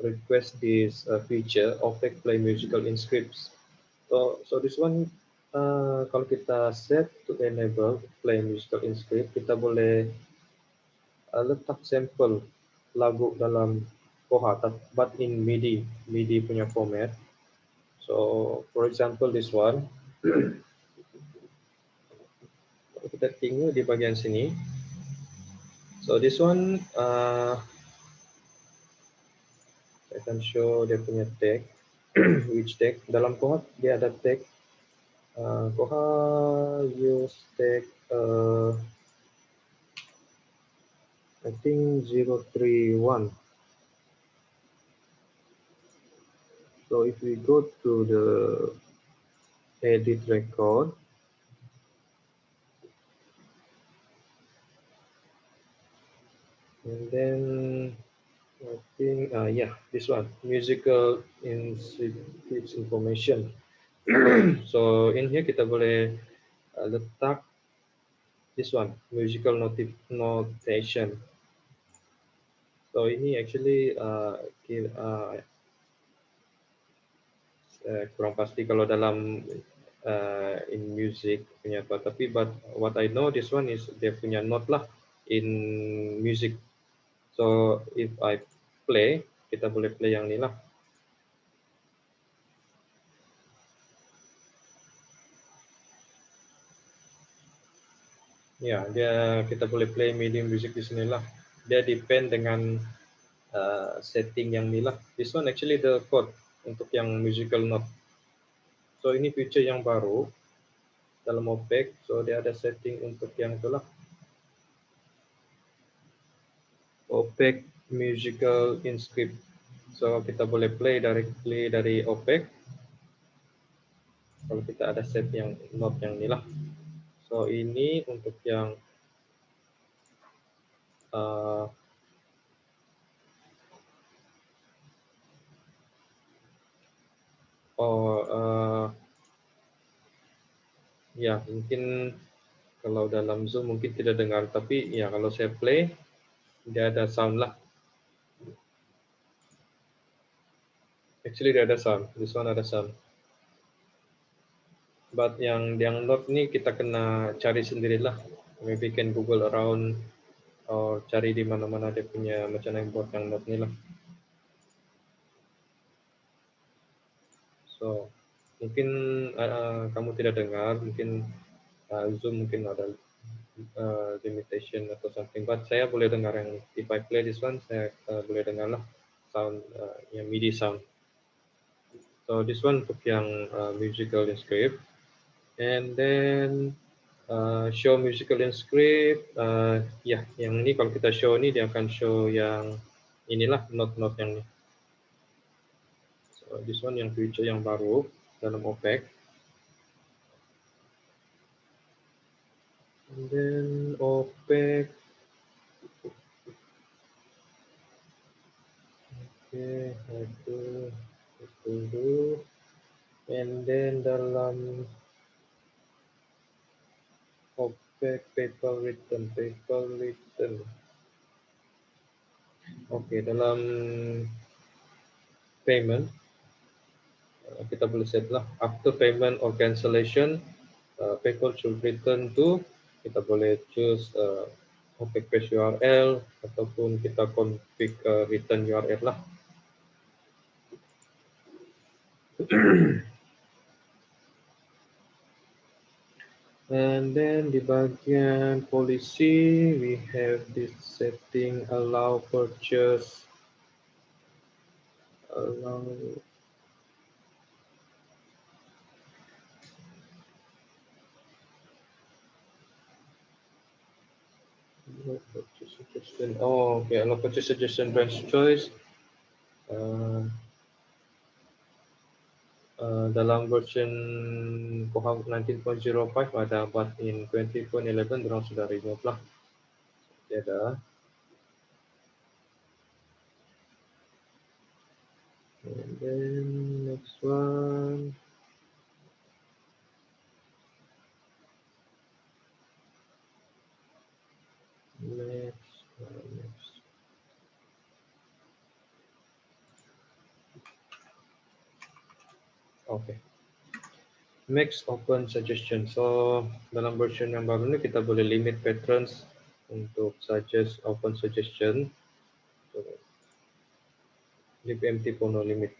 request this feature OPEC play musical in scripts. So this one kalau kita set to enable play musical in script, kita boleh letak sampel lagu dalam Koha, but in MIDI punya format. So for example this one, kita tinggal di bagian sini. So this one I can show dia punya tag. Which tag dalam Koha dia ada tag Koha use tag I think 031. So if we go to the edit record, and then I think this one, musical information. So in here kita boleh letak this one, musical notation. So ini actually kurang pasti kalau dalam in music punya apa, tapi but what I know this one is dia punya note lah in music. So if I play, kita boleh play yang ni lah. Ya, kita boleh play MIDI music di sini lah. Dia depend dengan setting yang ni lah. This one actually the code untuk yang musical note. So ini feature yang baru dalam OPEC. So dia ada setting untuk yang itulah. OPEC musical in script. So kita boleh play directly dari OPEC. Kalau kita ada set yang note yang ni lah. So ini untuk yang ya mungkin kalau dalam Zoom mungkin tidak dengar, tapi ya kalau saya play dia ada sound lah. Actually dia ada sound, this one ada sound. But yang note ni kita kena cari sendirilah. Maybe can Google around or cari di mana-mana dia punya macam mana buat yang note ni lah. So mungkin kamu tidak dengar, mungkin Zoom mungkin ada limitation atau something. But saya boleh dengar yang if I play this one saya boleh dengar lah. sound, yang MIDI sound. So this one untuk yang musical in script, and then show musical in script. Ya, yang ini kalau kita show ini dia akan show yang inilah note-note yang ini. So this one yang feature yang baru dalam OPEC. And then OPEC. Okay, itu dulu. And then dalam OPEC paper written. Okay, dalam payment kita boleh set lah after payment or cancellation, PayPal should return to, kita boleh choose OPEC page URL ataupun kita config return URL lah. And then di bagian policy, we have this setting allow purchase, allow purchase suggestion. Oh, okay, allow purchase suggestion branch choice. Dalam version Koha 19.05 ada, but in 20.11 dorang sudah remove lah. Dia ada. And then next one. Next. Okay. Max open suggestion. So dalam version yang baru ini kita boleh limit patrons untuk suggest open suggestion. So, leave empty for no limit.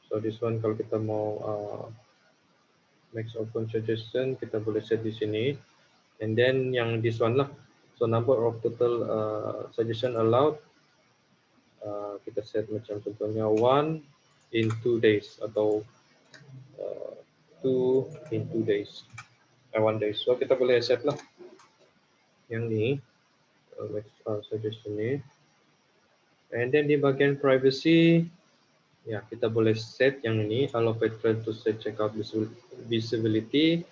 So this one kalau kita mau max open suggestion kita boleh set di sini. And then yang this one lah. So number of total suggestion allowed kita set macam contohnya 1 in 2 days atau 2 in 2 days. 1 day. So kita boleh set lah yang ni suggestion ni. And then di bagian privacy, ya kita boleh set yang ini allow patron to set checkout visibility,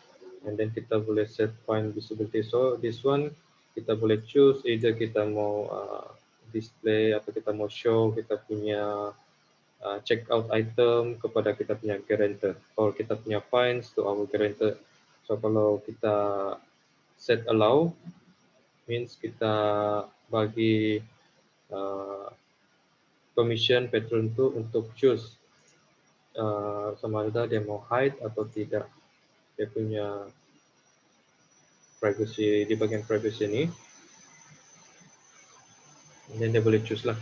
and then kita boleh set find visibility. So this one kita boleh choose either kita mau display atau kita mau show kita punya checkout item kepada kita punya guarantor, or kita punya fines to our guarantor. So kalau kita set allow means kita bagi permission patron tu untuk choose sama ada dia mau hide atau tidak dia punya privacy di bagian privacy ni. Dan dia boleh choose lah,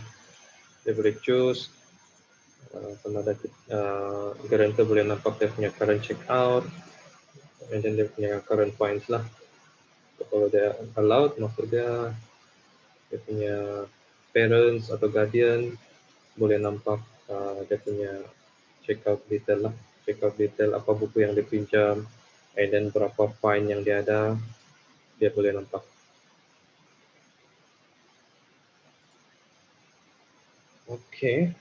dia boleh choose sama ada guarantor boleh nampak dia punya current checkout dan dia punya current points lah. So, kalau dia allowed maksudnya dia punya parents atau guardian boleh nampak dia punya checkout detail lah, checkout detail apa buku yang dipinjam, and then berapa fine yang dia ada, dia boleh nampak. Okay,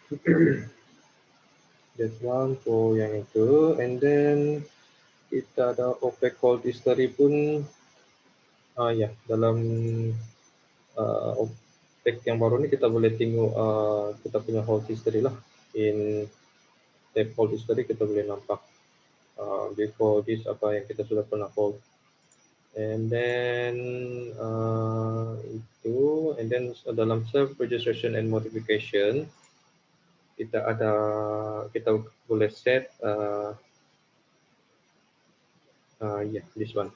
that's one for yang itu, and then kita ada OPEC hold history pun, ya dalam OPEC yang baru ni kita boleh tengok kita punya hold history lah. In tab hold history kita boleh nampak before this apa yang kita sudah pernah hold. And then itu, and then dalam self registration and modification kita ada, kita boleh set this one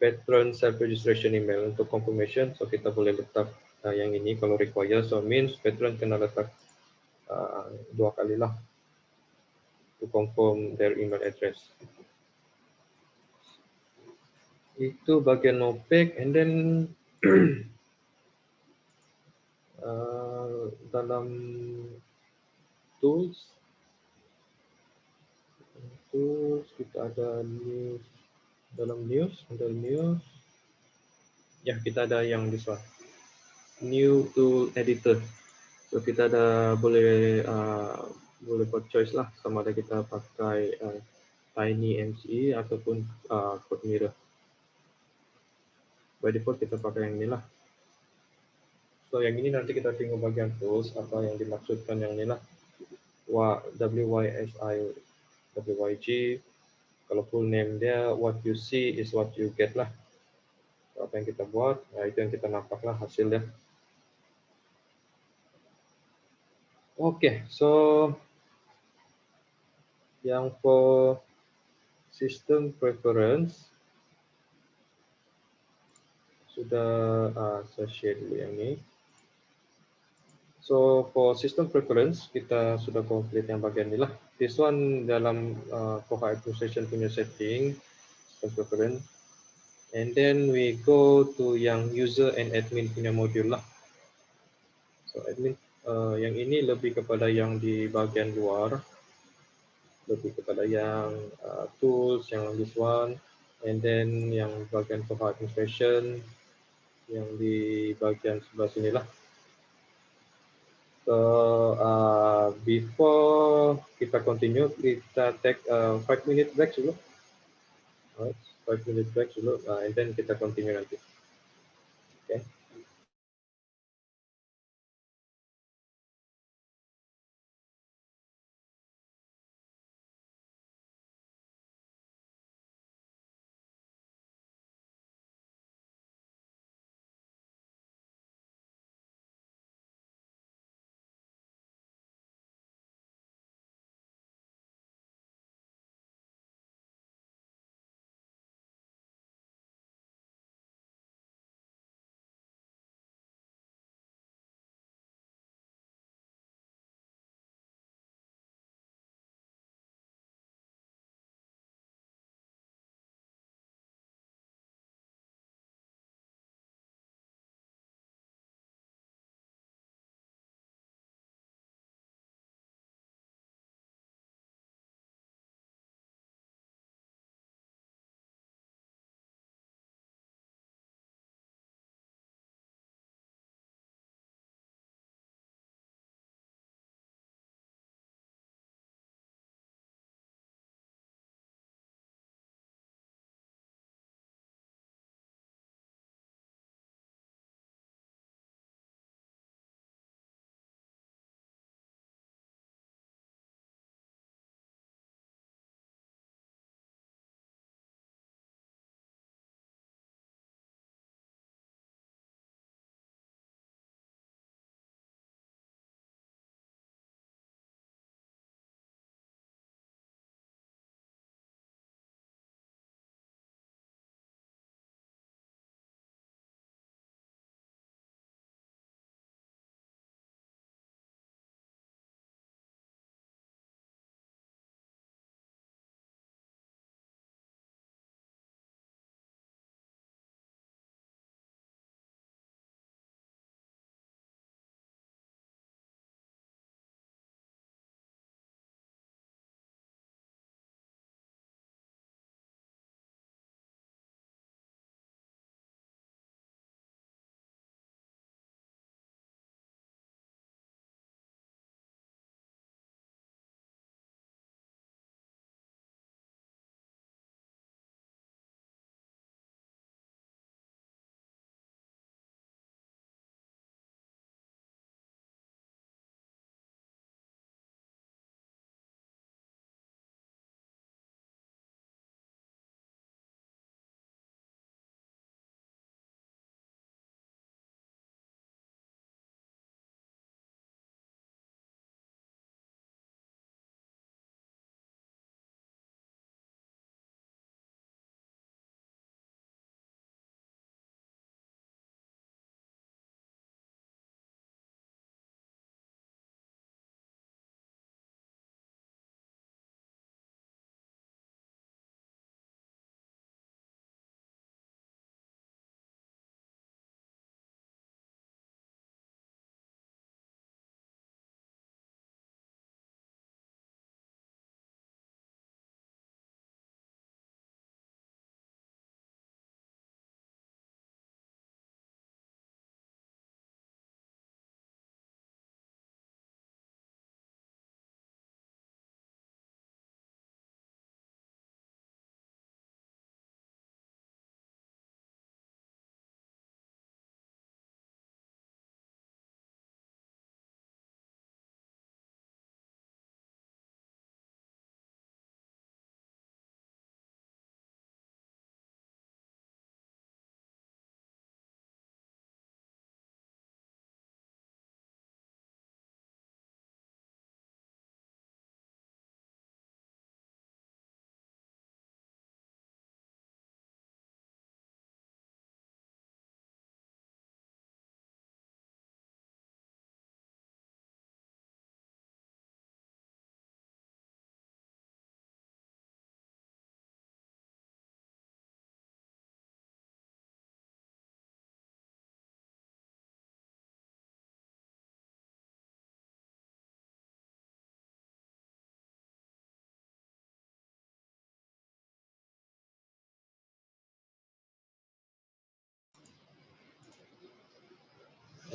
patron self registration email untuk confirmation. So kita boleh letak yang ini kalau require, so means patron kena letak 2 kali lah to confirm their email address. Itu bagian OPEC. And then dalam tools. Tools kita ada news, dalam news, under news. Ya, kita ada yang this one. New tool editor. So kita ada boleh buat choice lah sama ada kita pakai Tiny MCE ataupun CodeMirror. By default kita pakai yang ini lah. So yang ini nanti kita tengok bagian tools apa yang dimaksudkan yang ini lah. WYSI, WYG. Kalau full name dia what you see is what you get lah. So, apa yang kita buat, nah, itu yang kita nampak lah hasilnya. Oke, so yang for system preference sudah saya share dulu yang ini. So for system preference kita sudah complete yang bagian ini lah. This one dalam Koha administration punya setting system preference, and then we go to yang user and admin punya module lah. So admin yang ini lebih kepada yang di bagian luar, lebih kepada yang tools yang this one, and then yang bagian Koha administration yang di bagian sebelah sini lah. So before kita continue, kita take 5 minute break dulu. Alright, 5 minute break dulu, and then kita continue nanti. Okay.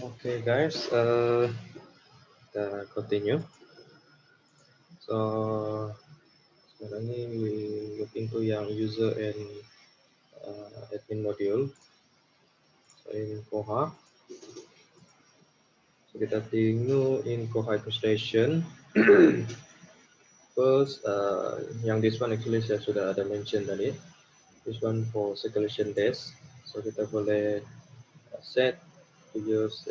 Okay, guys, kita continue. So sekarang ini we look into yang user and admin module. So in Koha, so kita tinggal in Koha station. First, yang this one actually saya sudah ada mention tadi. This one for circulation desk. So kita boleh set to use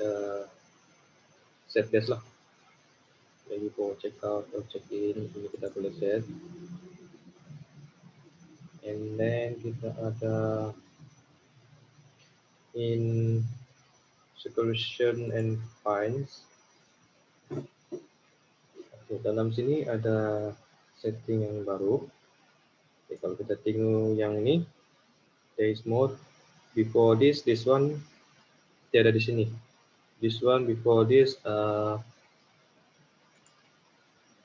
set desk lah. Jadi for check out atau check in ini kita boleh set. And then kita ada in circulation and finds. Okay, dalam sini ada setting yang baru. Okay, kalau kita tengok yang ini, days mode. Before this one tiada di sini. This one before this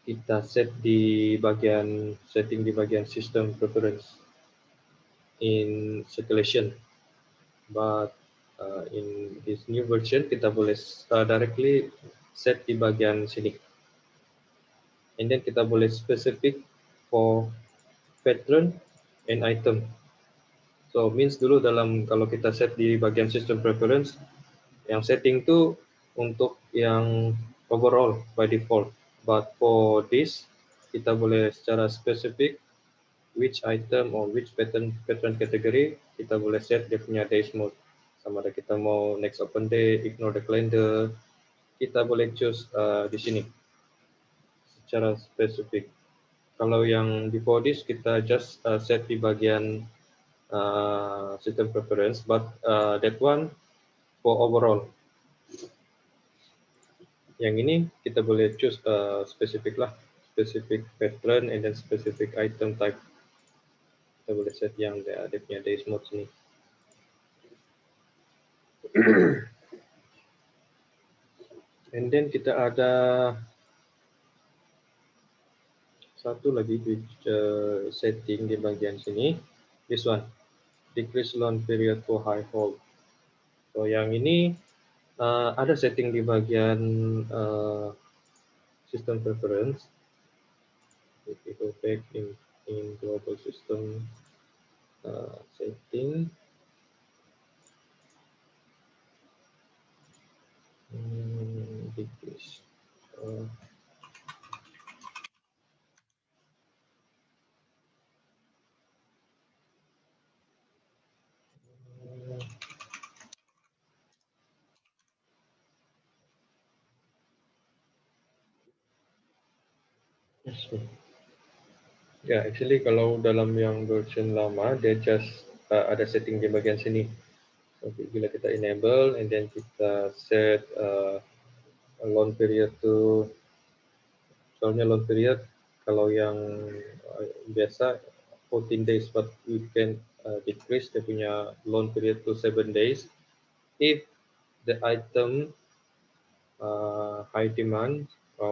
kita set di bagian setting di bagian system preference in circulation. But in this new version kita boleh directly set di bagian sini. And then kita boleh specific for patron and item. So means dulu dalam kalau kita set di bagian system preference, yang setting tu untuk yang overall by default. But for this kita boleh secara spesifik which item or which patron category kita boleh set dia punya days mode. Sama ada kita mau next open day, ignore the calendar, kita boleh choose di sini secara spesifik. Kalau yang before this kita just set di bagian system preference, but that one for overall. Yang ini kita boleh choose spesifik lah, specific patron and then specific item type. Kita boleh set yang dia punya days mode sini. And then kita ada satu lagi setting di bagian sini. This one, decrease loan period for high hold. So yang ini ada setting di bagian system preference. If we go back in global system setting, decrease. Ya, actually kalau dalam yang version lama dia just ada setting di bagian sini. So, bila kita enable and then kita set loan period to, soalnya loan period kalau yang biasa 14 days, but we can decrease dia punya loan period to 7 days if the item high demand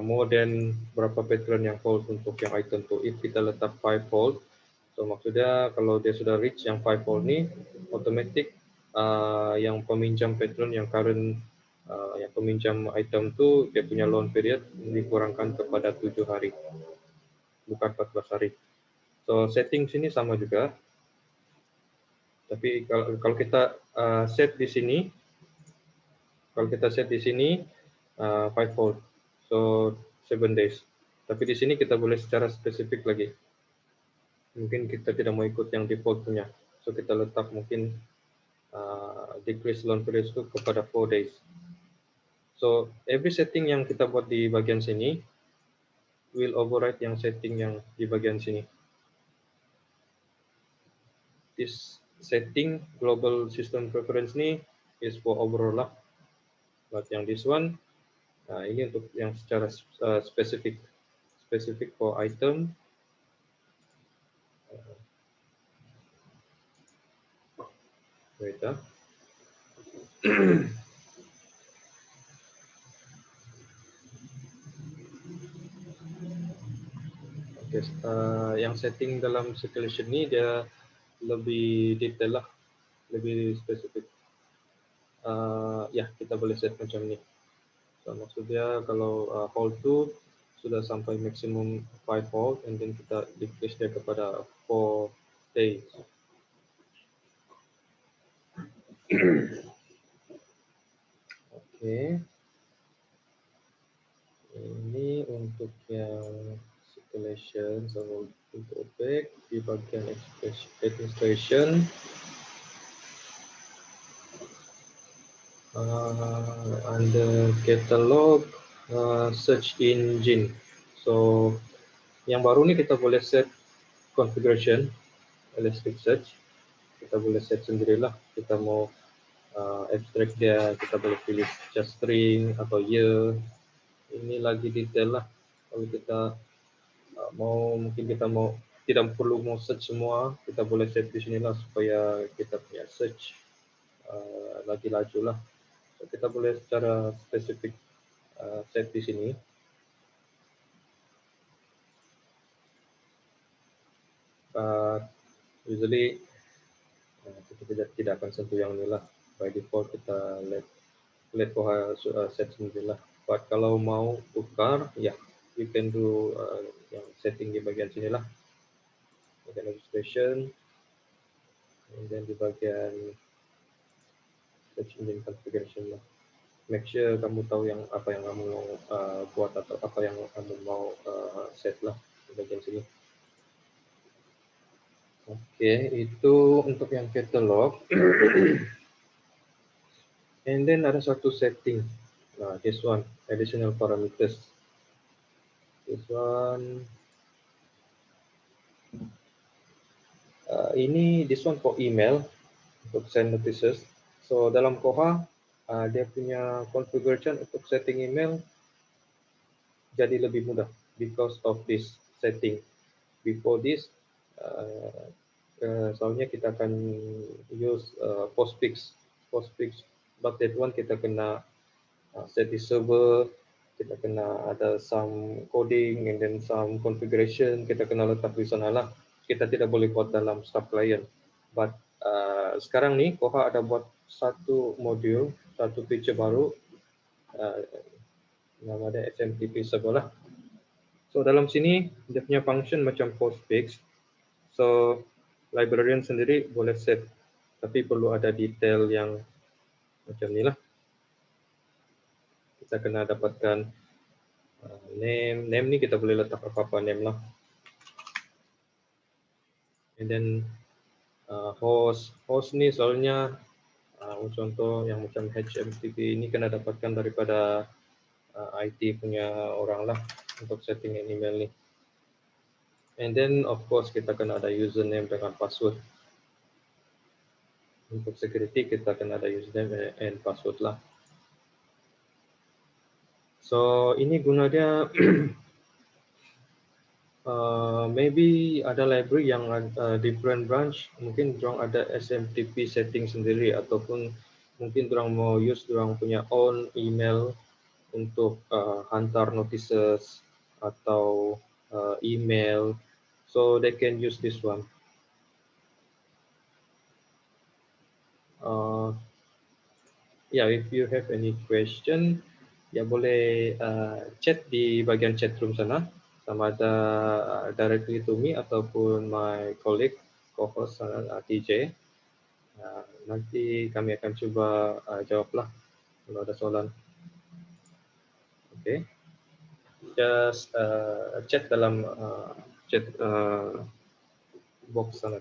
more than berapa patron yang hold untuk yang item tu. If kita letak 5 hold, so maksudnya kalau dia sudah reach yang 5 hold ni, automatic yang peminjam patron yang current yang peminjam item tu dia punya loan period dikurangkan kepada 7 hari, bukan 14 hari. So setting sini sama juga. Tapi kalau kita set di sini, kalau kita set di sini 5 hold. So 7 days. Tapi di sini kita boleh secara spesifik lagi. Mungkin kita tidak mau ikut yang default punya. So kita letak mungkin decrease loan period itu kepada 4 days. So every setting yang kita buat di bagian sini will override yang setting yang di bagian sini. This setting global system preference ni is for overall lah. But yang this one ini untuk yang secara spesifik for item. Wait. Okay, yang setting dalam circulation ni dia lebih detail lah, lebih spesifik. ya kita boleh set macam ni. So, maksudnya kalau hold to sudah sampai maksimum 5 hold, and then kita decrease dia kepada 4 days. Oke. Ini untuk yang circulation, so untuk back di bagian administration, under catalog, search engine. So yang baru ni kita boleh set configuration Elasticsearch. Kita boleh set sendirilah. Kita mau abstract dia, kita boleh pilih just string atau year. Ini lagi detail lah. Kalau kita mungkin kita mau tidak perlu mau search semua, kita boleh set di sinilah supaya kita punya search lagi laju lah. So, kita boleh secara spesifik set di sini. Usually kita tidak akan sentuh yang ini lah. By default kita let Koha set sendiri lah. But kalau mau tukar, ya you can do yang setting di bagian sini lah. Bagian registration, and then di bagian search engine configuration lah. Make sure kamu tahu yang apa yang kamu mau buat atau apa yang kamu mau set lah di bagian sini. Oke, itu untuk yang catalog. And then ada satu setting. Nah, this one, additional parameters. This one, this one for email, untuk send notices. So dalam Koha, dia punya configuration untuk setting email jadi lebih mudah because of this setting. Before this, soalnya kita akan use postfix, but that one kita kena set di server, kita kena ada some coding and then some configuration, kita kena letak di sana lah. Kita tidak boleh buat dalam staff client. But sekarang nih Koha ada buat satu modul, satu feature baru, namanya SMTP server lah. So dalam sini dia punya function macam postfix. So librarian sendiri boleh set, tapi perlu ada detail yang macam ni lah. Kita kena dapatkan name ni kita boleh letak apa-apa name lah. And then host ni soalnya contoh yang macam HMTP ini kena dapatkan daripada IT punya orang lah untuk setting email ni. And then of course kita kena ada username dengan password. Untuk security kita kena ada username and password lah. So ini guna dia maybe ada library yang different branch, mungkin dorang ada SMTP setting sendiri ataupun mungkin dorang mau use dorang punya own email untuk hantar notices atau email, so they can use this one. If you have any question, ya boleh chat di bagian chat room sana, sama ada directly to me ataupun my colleague co-host TJ. Nanti kami akan coba jawablah kalau ada soalan. Okay, just chat dalam chat box sana.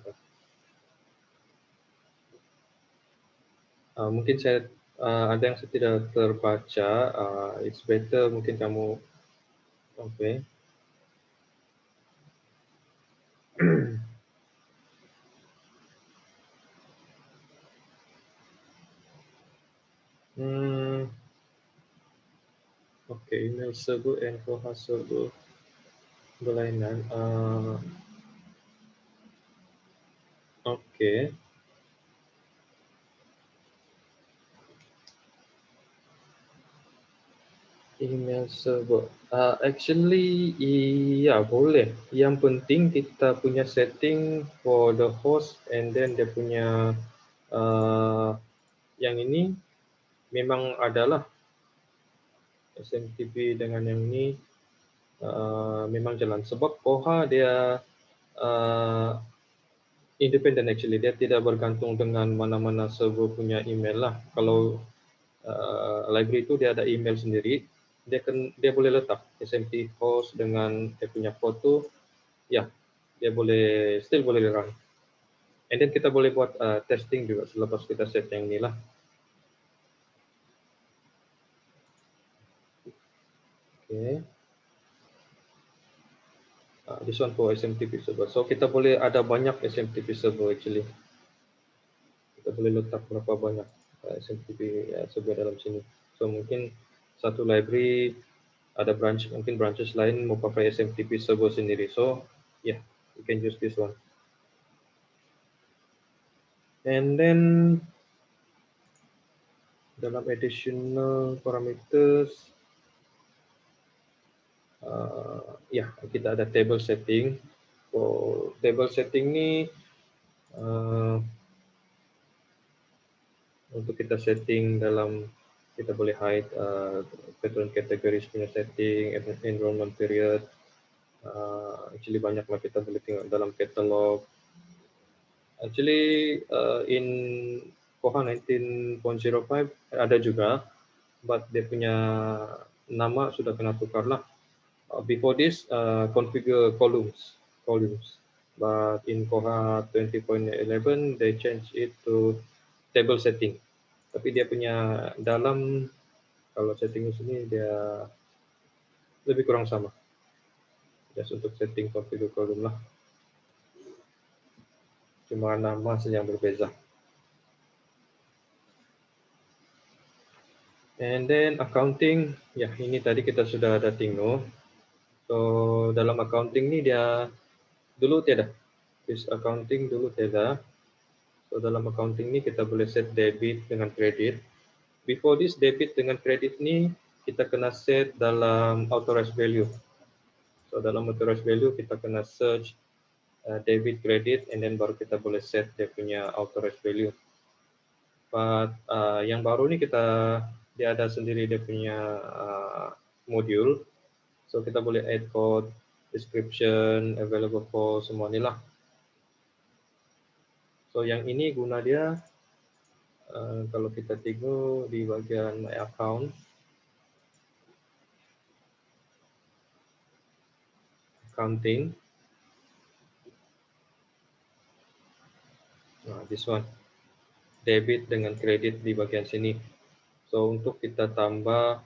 Mungkin saya ada yang saya tidak terbaca. It's better mungkin kamu. Okay. Okay, email server and Koha server berlainan. Okay. Email server. Actually, iya boleh. Yang penting kita punya setting for the host and then dia punya yang ini memang adalah SMTP dengan yang ini memang jalan. Sebab Koha dia independent actually, dia tidak bergantung dengan mana-mana server punya email lah. Kalau library itu dia ada email sendiri, dia boleh letak SMT host dengan dia punya foto, ya dia boleh still boleh run. And then kita boleh buat testing juga selepas kita set yang inilah. Okay. This one for SMTP server. So kita boleh ada banyak SMTP server actually. Kita boleh letak berapa banyak SMTP server dalam sini. So mungkin satu library ada branch, mungkin branches lain mau pakai SMTP server sendiri. So yeah, you can use this one. And then dalam additional parameters, kita ada table setting. For table setting ni untuk kita setting dalam, kita boleh hide pattern categories punya setting, enrollment period. Actually banyaklah kita boleh tengok dalam catalog. Actually in Koha 19.05 ada juga, but dia punya nama sudah kena tukar lah. Before this, configure columns. But in Koha 20.11, they change it to table setting. Tapi dia punya dalam, kalau setting di sini dia lebih kurang sama. Just untuk setting configure column lah. Cuma nama saja yang berbeza. And then accounting, ya ini tadi kita sudah ada tengok. So dalam accounting ni dia dulu tiada. This accounting dulu tiada. So dalam accounting ni kita boleh set debit dengan credit. Before this debit dengan credit ni kita kena set dalam authorized value. So dalam authorized value kita kena search debit credit and then baru kita boleh set dia punya authorized value. But yang baru ni dia ada sendiri dia punya module. So kita boleh add code, description, available for semua ni lah. So yang ini guna dia kalau kita tengok di bahagian my account, accounting. This one, debit dengan kredit di bahagian sini. So untuk kita tambah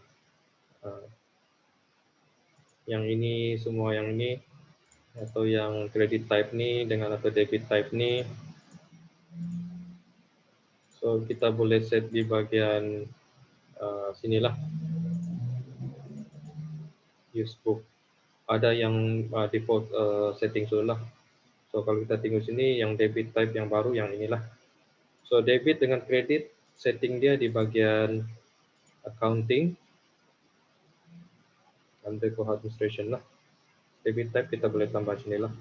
yang ini, semua yang ini, atau yang credit type ni dengan atau debit type ni. So kita boleh set di bahagian sinilah, use book. Ada yang default setting sudah lah. So kalau kita tengok sini yang debit type yang baru yang inilah. So debit dengan kredit setting dia di bahagian accounting under Koha administration lah. Debit type kita boleh tambah sini lah.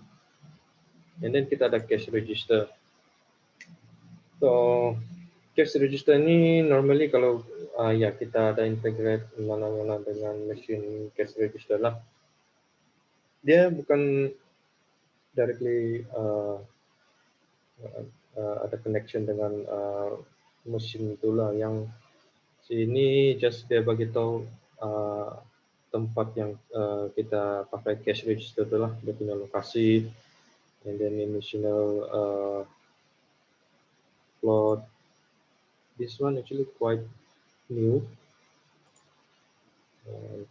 And then kita ada cash register. So cash register ni normally kalau kita ada integrate mana-mana dengan machine cash register lah. Dia bukan directly ada connection dengan mesin itulah. Yang sini just dia bagi tahu tempat yang kita pakai cash register tu lah, dia punya lokasi, and then emissional plot. This one actually quite new.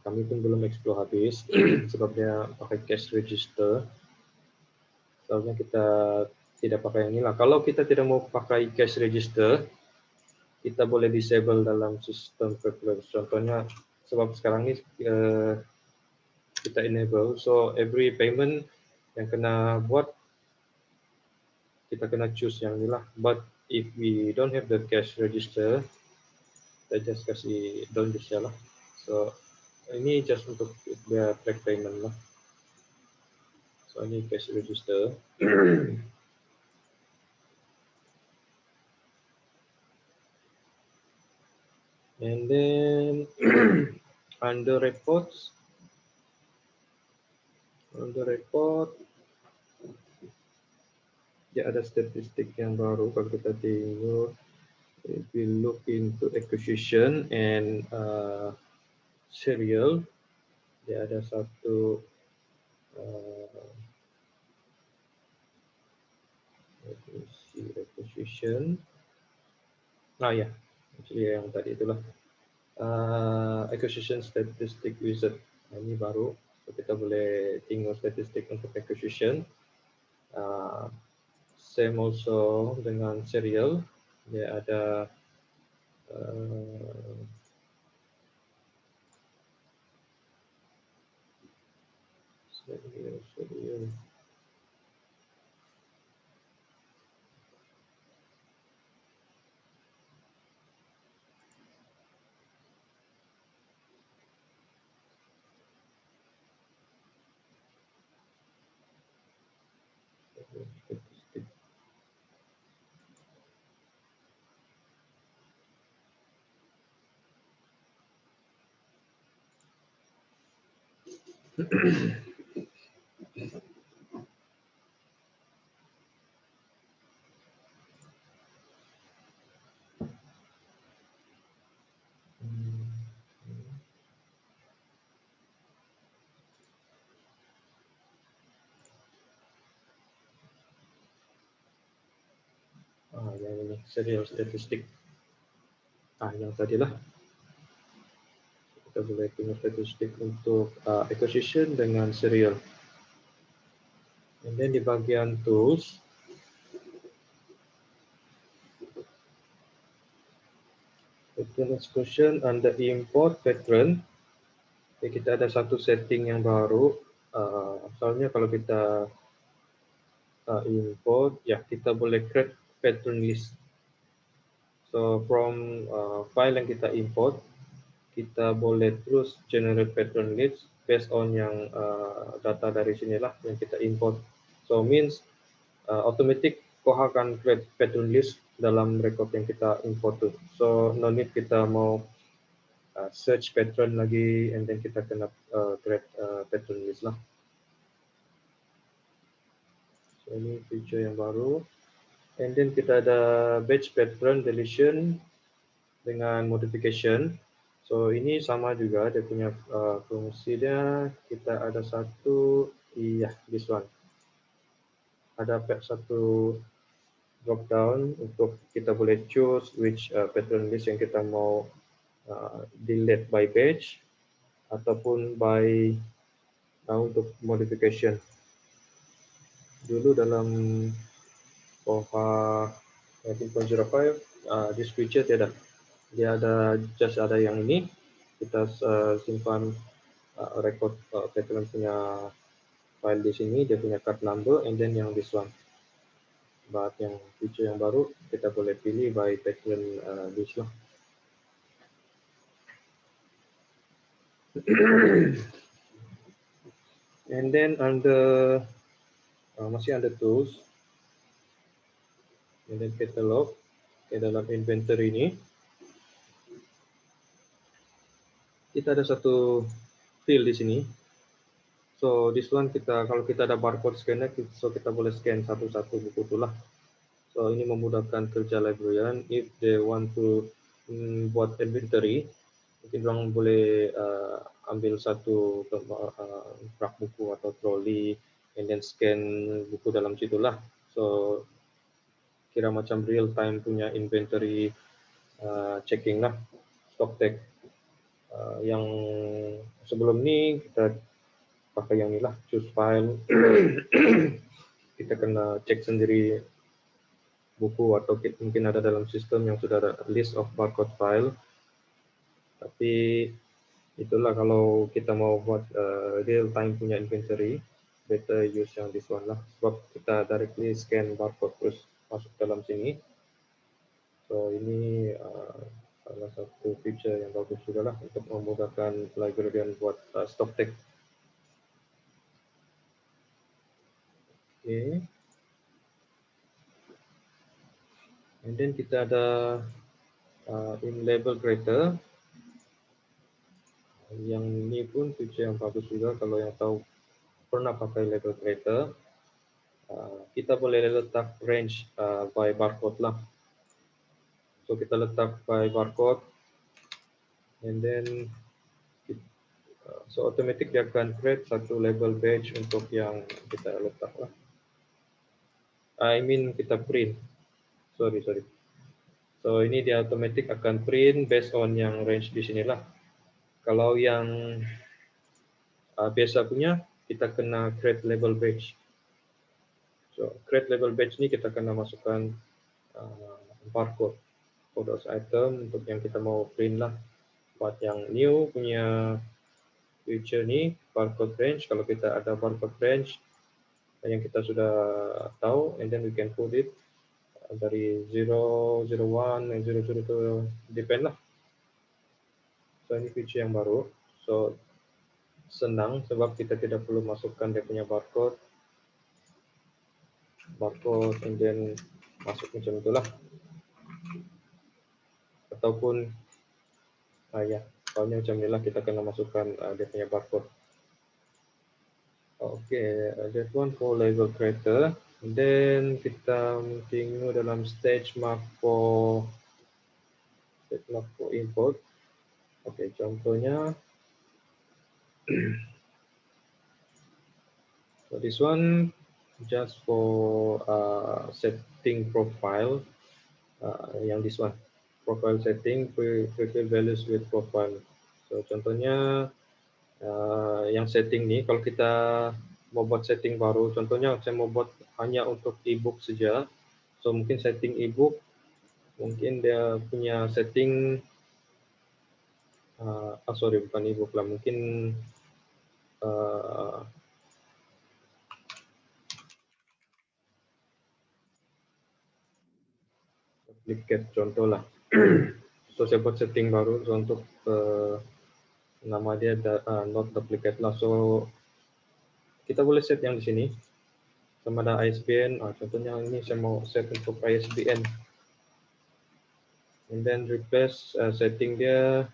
Kami pun belum explore habis sebab dia pakai cash register. Sebenarnya kita tidak pakai yang inilah. Kalau kita tidak mau pakai cash register, kita boleh disable dalam sistem preference. Contohnya sebab sekarang ni kita enable, so every payment yang kena buat kita kena choose yang inilah. But if we don't have the cash register, kita just kasih down just lah. So ini just untuk dia track payment lah. So ini cash register. And then under report, ya ada statistik yang baru. Kalau kita tengok, if we look into acquisition and serial, dia ada satu let me see, acquisition. Ya, actually yang tadi itulah acquisition statistic wizard. Ini baru, so kita boleh tengok statistik untuk acquisition. Same also dengan serial, dia ada serial. Statistik. Yang ini serial statistik. Yang tadilah. Kita boleh tengok statistik untuk acquisition dengan serial. And then di bagian tools, the next question under import pattern, kita ada satu setting yang baru. Soalnya kalau kita import, ya kita boleh create pattern list. So from file yang kita import, kita boleh terus generate pattern list based on yang data dari sinilah yang kita import. So means automatic Koha akan create pattern list dalam record yang kita import tu. So no need kita mau search pattern lagi and then kita kena create pattern list lah. So ini feature yang baru. And then kita ada batch pattern deletion dengan modification. So ini sama juga dia punya fungsi dia. Kita ada satu, this one. Ada satu drop down untuk kita boleh choose which pattern list yang kita mau delete by batch ataupun by untuk modification. Dulu dalam Koha 19.05 this feature tiada. Dia ada just ada yang ini. Kita simpan record pattern punya file di sini, dia punya card number, and then yang this one. But yang feature yang baru kita boleh pilih by pattern list lah. And then under masih under tools, and then catalog, dalam inventory ini kita ada satu field di sini. So this one kalau kita ada barcode scanner, so kita boleh scan satu-satu buku itulah. So ini memudahkan kerja librarian if they want to buat inventory. Mungkin orang boleh ambil satu rak buku atau troli and then scan buku dalam situlah. So kira macam real time punya inventory checking lah, stock take. Yang sebelum ni kita pakai yang inilah, choose file. Kita kena cek sendiri buku atau mungkin ada dalam sistem yang sudah ada list of barcode file. Tapi itulah kalau kita mau buat real time punya inventory, better use yang this one lah. Sebab kita directly scan barcode terus masuk dalam sini. So ini salah satu feature yang bagus juga lah untuk memudahkan librarian buat stock take. Okay. And then kita ada in label creator. Yang ini pun feature yang bagus juga kalau yang tahu pernah pakai label creator. Kita boleh letak range by barcode lah. So kita letak by barcode, and then so automatic dia akan create satu label badge untuk yang kita letak lah. I mean kita print. Sorry. So ini dia automatic akan print based on yang range di sini lah. Kalau yang biasa punya, kita kena create label badge. So create label badge ni kita kena masukkan barcode for those item untuk yang kita mau print lah. Buat yang new punya feature ni, barcode range, kalau kita ada barcode range yang kita sudah tahu, and then we can put it dari 0, 01, and 002, depend lah. So ini feature yang baru. So senang sebab kita tidak perlu masukkan dia punya barcode, and then masuk macam itulah. Ataupun ya, soalnya macam inilah kita kena masukkan dia punya barcode. Okay, that one for label creator. And then kita tengok dalam stage mark for import. Okay, contohnya so this one just for setting profile. Yang this one, profile setting, prefill values with profile. So contohnya yang setting ni, kalau kita mau buat setting baru, contohnya saya mau buat hanya untuk ebook saja. So mungkin setting ebook, mungkin dia punya setting, sorry bukan ebook lah, mungkin duplicate contoh lah. So saya buat setting baru so untuk nama dia not duplicate lah. So kita boleh set yang di sini sama ada ISBN. Contohnya ini saya mau set untuk ISBN, and then replace setting dia,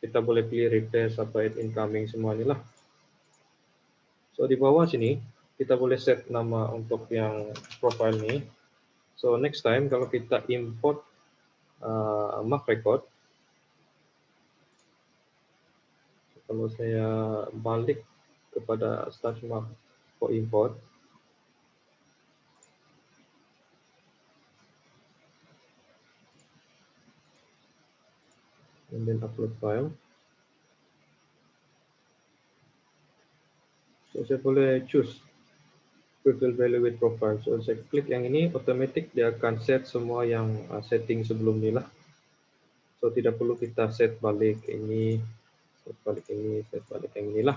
kita boleh pilih replace apa incoming semua ni lah. So di bawah sini kita boleh set nama untuk yang profile ni. So next time kalau kita import mark record, kalau saya balik kepada start mark for import, and then upload file. So saya boleh choose prefill value with profile. So saya klik yang ini, otomatis dia akan set semua yang setting sebelum ni lah. So tidak perlu kita set balik ini, set balik ini, set balik yang inilah.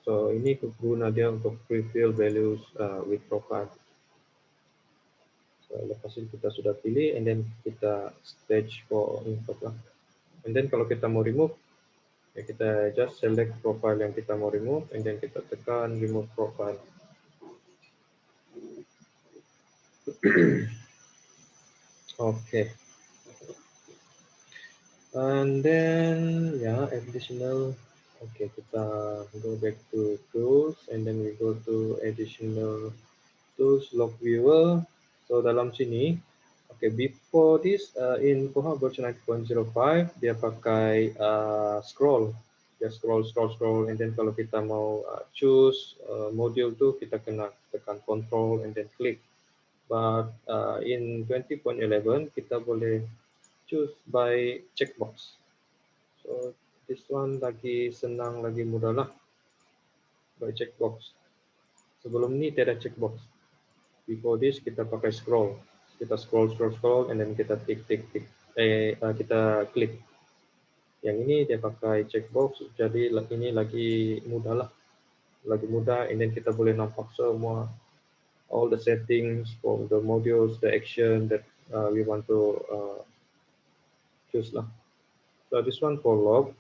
So ini guna dia untuk prefill values with profile. So lepas itu kita sudah pilih, and then kita stage for import lah. And then kalau kita mau remove, ya kita just select profile yang kita mau remove, and then kita tekan remove profile. Okay. And then additional. Okay, kita go back to tools, and then we go to additional tools, log viewer. So dalam sini, okay, before this in Koha version 9.05 dia pakai scroll. Dia scroll, and then kalau kita mau choose module tu, kita kena tekan control and then click. But in 20.11 kita boleh choose by checkbox. So this one lagi senang, lagi mudah lah by checkbox. Sebelum ni tiada checkbox. Before this kita pakai scroll. Kita scroll, and then kita tick. Kita klik. Yang ini dia pakai checkbox, jadi ini lagi mudah lah. Lagi mudah, and then kita boleh nampak semua all the settings for the modules, the action that we want to choose lah. So this one for log.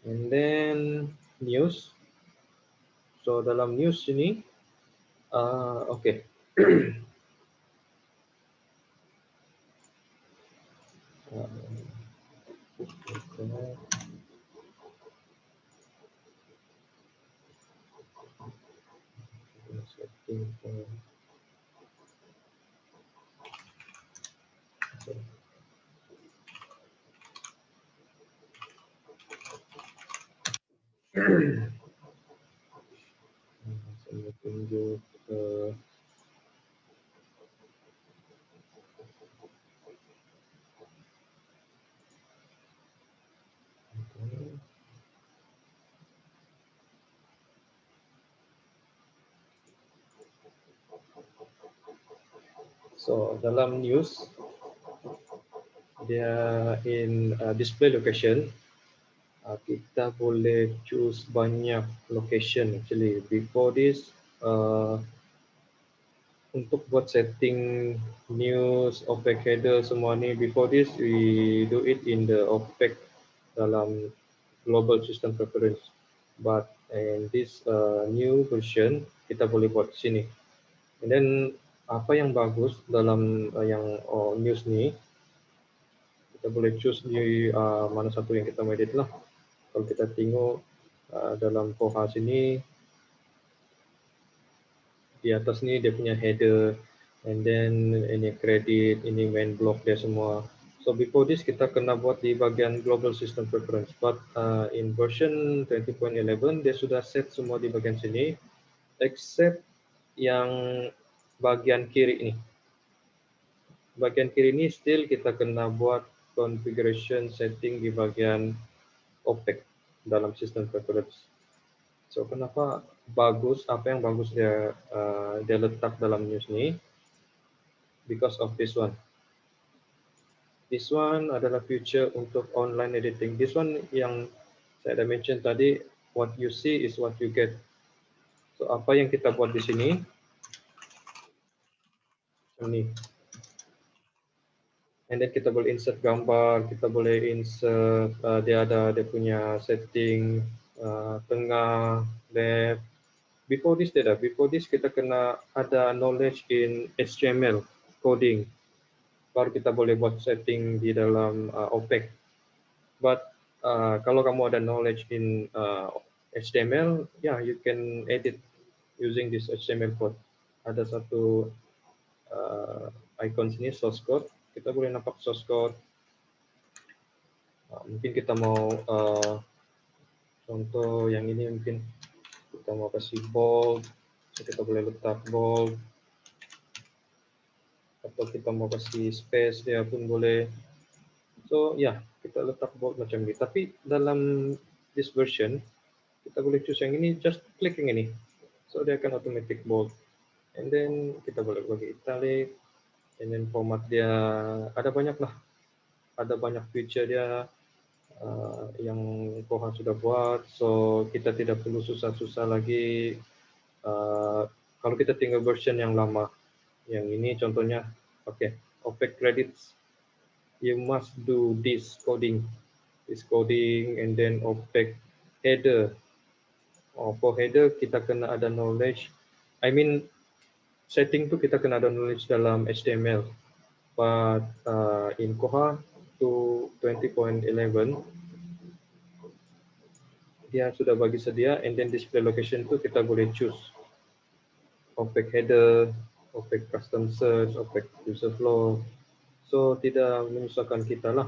And then news. So dalam news ini, okay. Saya tunjuk so dalam news dia in display location, kita boleh choose banyak location actually. Before this, untuk buat setting news, OPEC header semua ni, before this we do it in the OPEC dalam global system preference. But in this new version, kita boleh buat di sini. And then apa yang bagus dalam yang news ni, kita boleh choose di mana satu yang kita mau edit lah. Kalau kita tengok dalam Koha sini, di atas ni dia punya header, and then ini credit, ini main block dia semua. So before this kita kena buat di bagian global system preference, but in version 20.11 dia sudah set semua di bagian sini, except yang bagian kiri ini. Bagian kiri ini still kita kena buat configuration setting di bagian OPEC dalam system preference. So kenapa bagus? Apa yang bagus dia letak dalam news ni? Because of this one. This one adalah feature untuk online editing. This one yang saya dah mention tadi, what you see is what you get. So apa yang kita buat di sini? Ini. And then kita boleh insert gambar, kita boleh insert, dia ada dia punya setting tengah, left. Before this kita kena ada knowledge in HTML coding, baru kita boleh buat setting di dalam OPEC. But kalau kamu ada knowledge in HTML, yeah, you can edit using this HTML code. Ada satu icon sini, source code. Kita boleh nampak source code. Mungkin kita mau contoh yang ini, mungkin kita mau kasih bold, so kita boleh letak bold. Atau kita mau kasih space, dia pun boleh. So ya, kita letak bold macam ini. Tapi dalam this version, kita boleh choose yang ini, just klik yang ini. So dia akan automatic bold. And then kita boleh bagi italic. And then format dia ada banyak lah. Ada banyak feature dia yang Koha sudah buat. So kita tidak perlu susah-susah lagi. Kalau kita tinggal version yang lama. Yang ini contohnya, okay, OPEC credits. You must do this coding, and then OPEC header. For header kita kena ada knowledge. I mean setting tu kita kena ada knowledge dalam HTML. But in Koha to 20.11 dia sudah bagi sedia, and then display location tu kita boleh choose OPEC header, OPEC custom search, OPEC user flow. So tidak menyusahkan kita lah.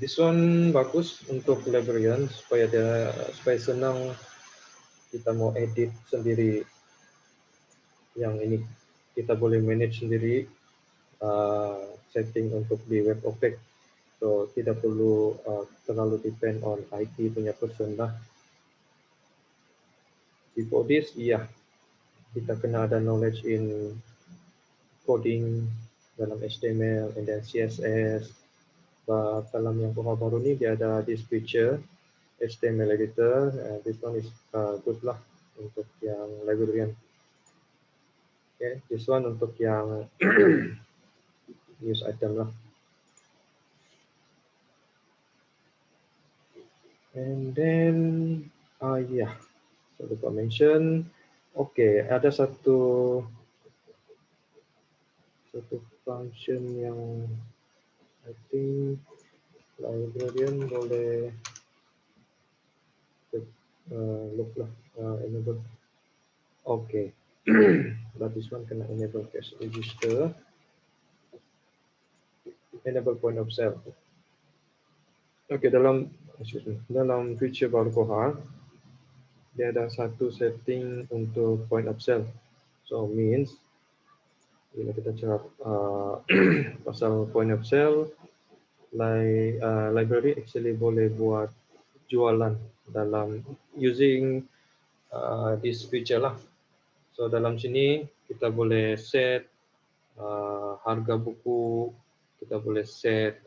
This one bagus untuk librarian supaya senang kita mau edit sendiri. Yang ini kita boleh manage sendiri setting untuk di web OPEC. So tidak perlu terlalu depend on IT punya person lah. Before this, iya, kita kena ada knowledge in coding dalam HTML and then CSS. Dalam yang Koha baru ni dia ada this feature HTML editor. This one is good lah untuk yang librarian. Okay, this one untuk yang news item lah. And then yeah, so lupa mention. Okay, ada satu function yang I think librarian boleh look lah. enable. Okay. But this one kena enable cash register, enable point of sale. Okay, dalam feature baru Koha, dia ada satu setting untuk point of sale. So means bila kita cakap pasal point of sale, library actually boleh buat jualan dalam using this feature lah. So dalam sini kita boleh set harga buku, kita boleh set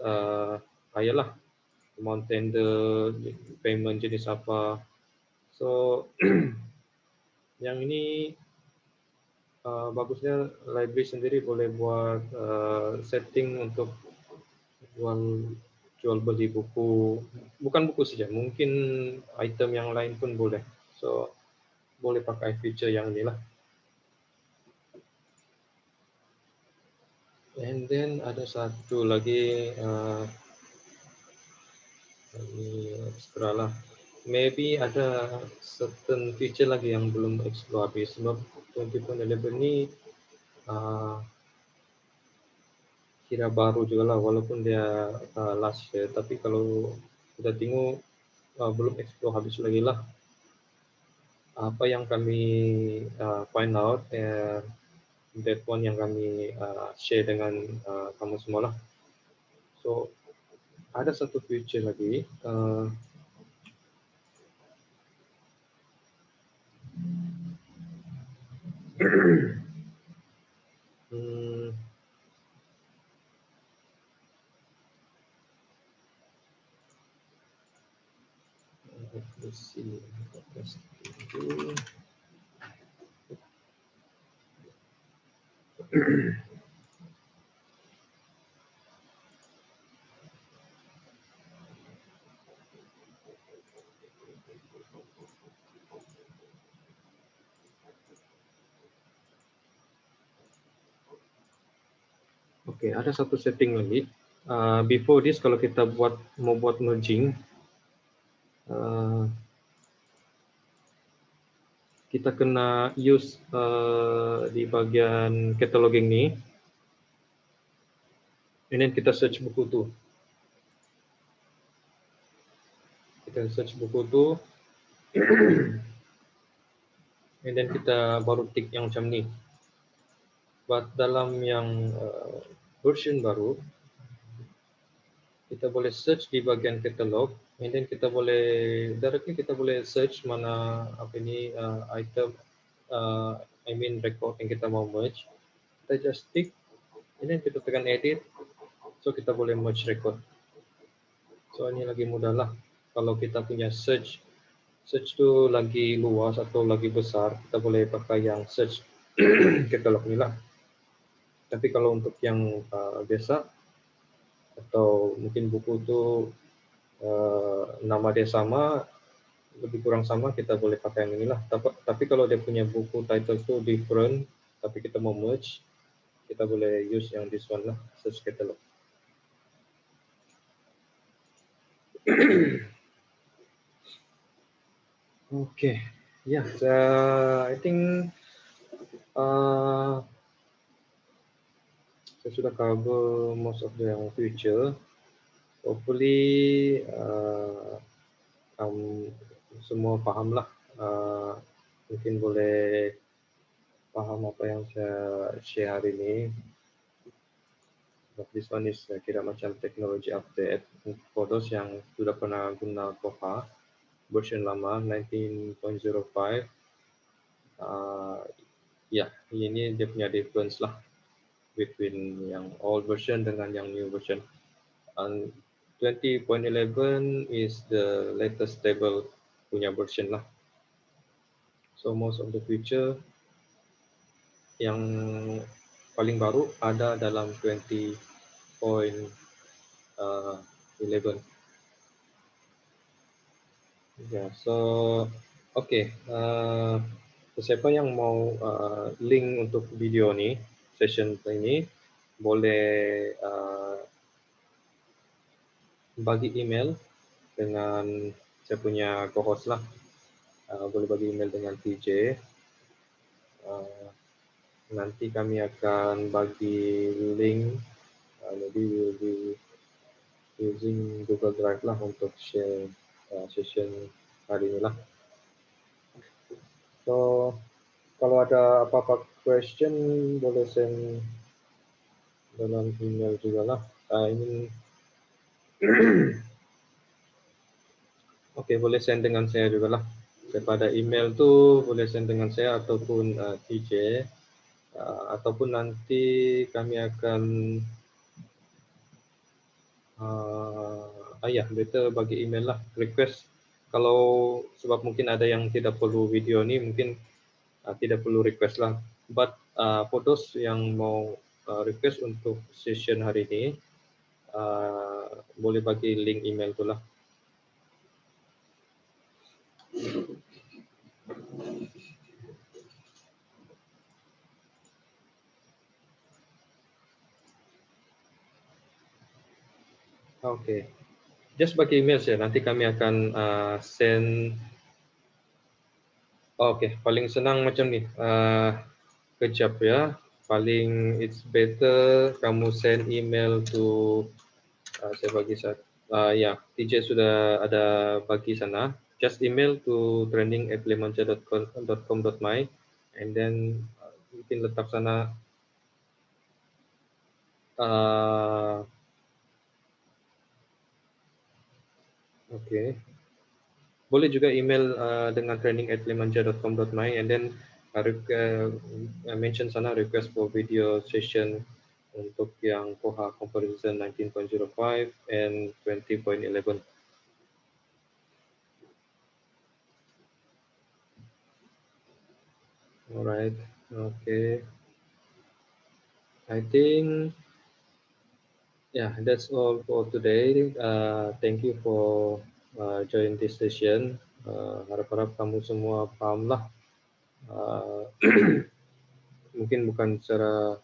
ayalah amount tender, payment jenis apa. So yang ini bagusnya library sendiri boleh buat setting untuk jual beli buku, bukan buku saja, mungkin item yang lain pun boleh. So boleh pakai feature yang ini lah. And then ada satu lagi ini extra lah. Maybe ada certain feature lagi yang belum explore habis. Sebab 20.11 ni kira baru juga lah, walaupun dia last year. Tapi kalau kita tengok belum explore habis lagi lah. Apa yang kami find out, that one yang kami share dengan kamu semua lah. So ada satu feature lagi. Let's see. Oke, ada satu setting lagi. Before this, kalau kita mau buat merging, kita kena use di bagian cataloging ni, and then kita search buku tu. Kita search buku tu, and then kita baru tick yang macam ni. But dalam yang version baru, kita boleh search di bagian catalog, and then kita boleh directly search mana apa ini item, record yang kita mau merge. Kita just tick, and then kita tekan edit, so kita boleh merge record. So ini lagi mudah lah. Kalau kita punya search tu lagi luas atau lagi besar, kita boleh pakai yang search catalog ni lah. Tapi kalau untuk yang biasa, atau mungkin buku tu nama dia sama, lebih kurang sama, kita boleh pakai yang inilah. Tapi kalau dia punya buku title tu different, tapi kita mau merge, kita boleh use yang this one lah, search catalog. Okay, yeah, I think saya sudah cover most of the feature. Hopefully semua faham lah. Mungkin boleh paham apa yang saya share hari ini. But this one is kira macam technology update for those yang sudah pernah guna Koha version lama 19.05. Ya, ini dia punya difference lah between yang old version dengan yang new version. And 20.11 is the latest stable punya version lah. So most of the feature yang paling baru ada dalam 20.11. Yeah, so okay. Siapa yang mau link untuk video ni, session ini, boleh bagi email dengan saya punya co-host lah. boleh bagi email dengan TJ. Nanti kami akan bagi link, maybe we'll be using Google Drive lah untuk share session hari ini lah. So kalau ada apa-apa question boleh send dalam email juga lah. Ini Oke, boleh send dengan saya juga lah. Daripada email tuh boleh send dengan saya ataupun TJ, ataupun nanti kami akan ya better bagi email lah request. Kalau sebab mungkin ada yang tidak perlu video ni, mungkin tidak perlu request lah. But for those yang mau request untuk session hari ini, boleh bagi link email tu lah. Okay. Just bagi email saja. Nanti kami akan send. Okay, paling senang macam ni. Kejap ya. Paling it's better kamu send email to saya bagi ya, TJ sudah ada bagi sana. Just email to training@lemanja.com.my and then mungkin letak sana okay. Boleh juga email dengan training@lemanja.com.my and then mention sana request for video session untuk yang Koha Comparison 19.05 and 20.11. Alright, okay. I think that's all for today. Thank you for join this session. Harap-harap kamu semua paham lah. Mungkin bukan secara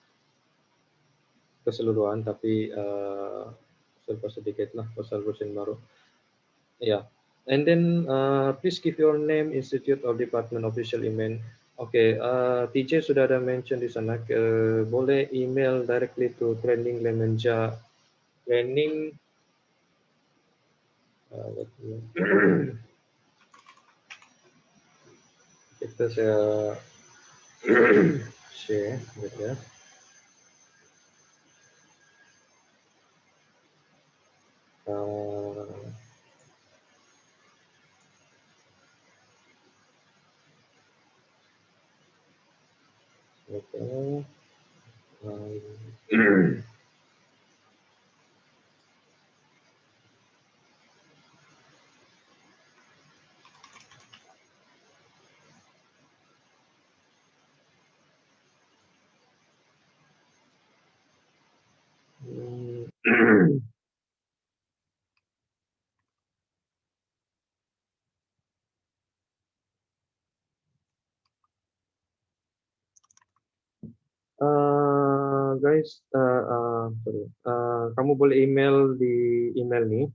keseluruhan, tapi sedikit lah pasal version baru. Yeah. And then please give your name, institute or department official email. Okay, TJ sudah ada mention di sana. Boleh email directly to training Lemanja training. Kita saya share, gitu ya. Okay. Guys, sorry. Kamu boleh email di email nih.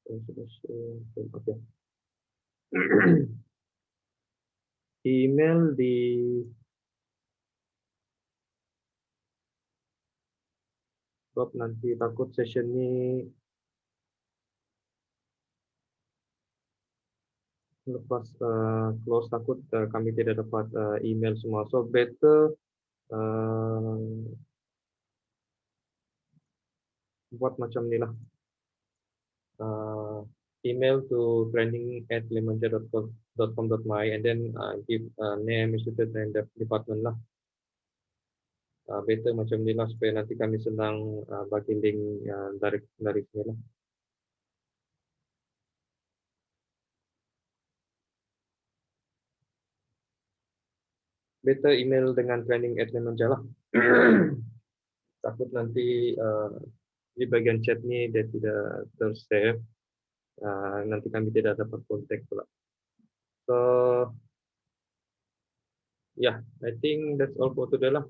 Okay. Email di Rob, nanti takut session ini lepas close, takut kami tidak dapat email semua. So better buat macam ni lah. Email to training@lemanja.com.my and then give name, institute and department lah. Better macam ni lah supaya nanti kami senang bagi link dari sini lah. Better email dengan training@lemanja lah. Takut nanti di bagian chat ni dia tidak tersave, nanti kami tidak dapat kontak pula. So yeah, I think that's all for today lah.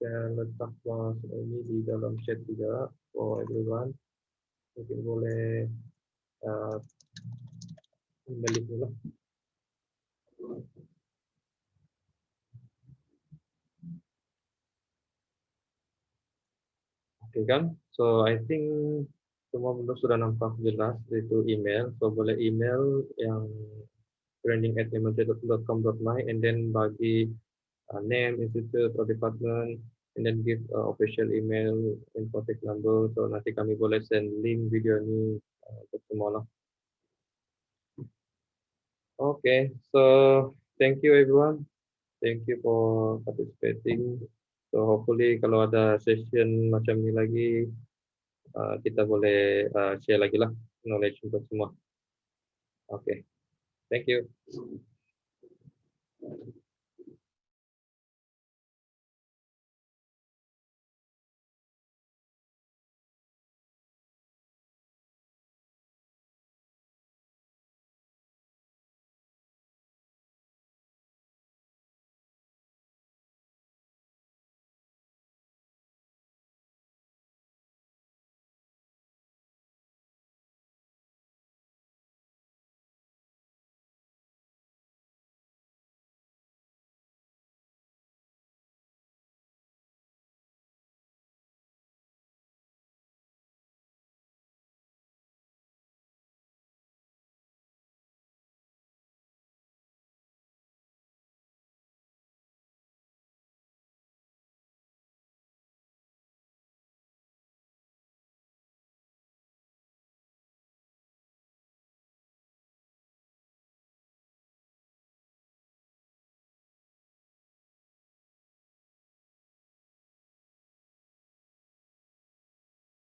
Saya letak ini di dalam chat juga for everyone. Mungkin boleh email itu lah. Oke kan? So I think semua bentuk sudah nampak jelas itu email. So boleh email yang training@limoncello.com.my and then bagi name, institute, or department, and then give official email and contact number. So nanti kami boleh send link video ini untuk semua lah. Okay, so thank you everyone. Thank you for participating. So hopefully kalau ada session macam ini lagi, kita boleh share lagi lah knowledge untuk semua. Okay, thank you.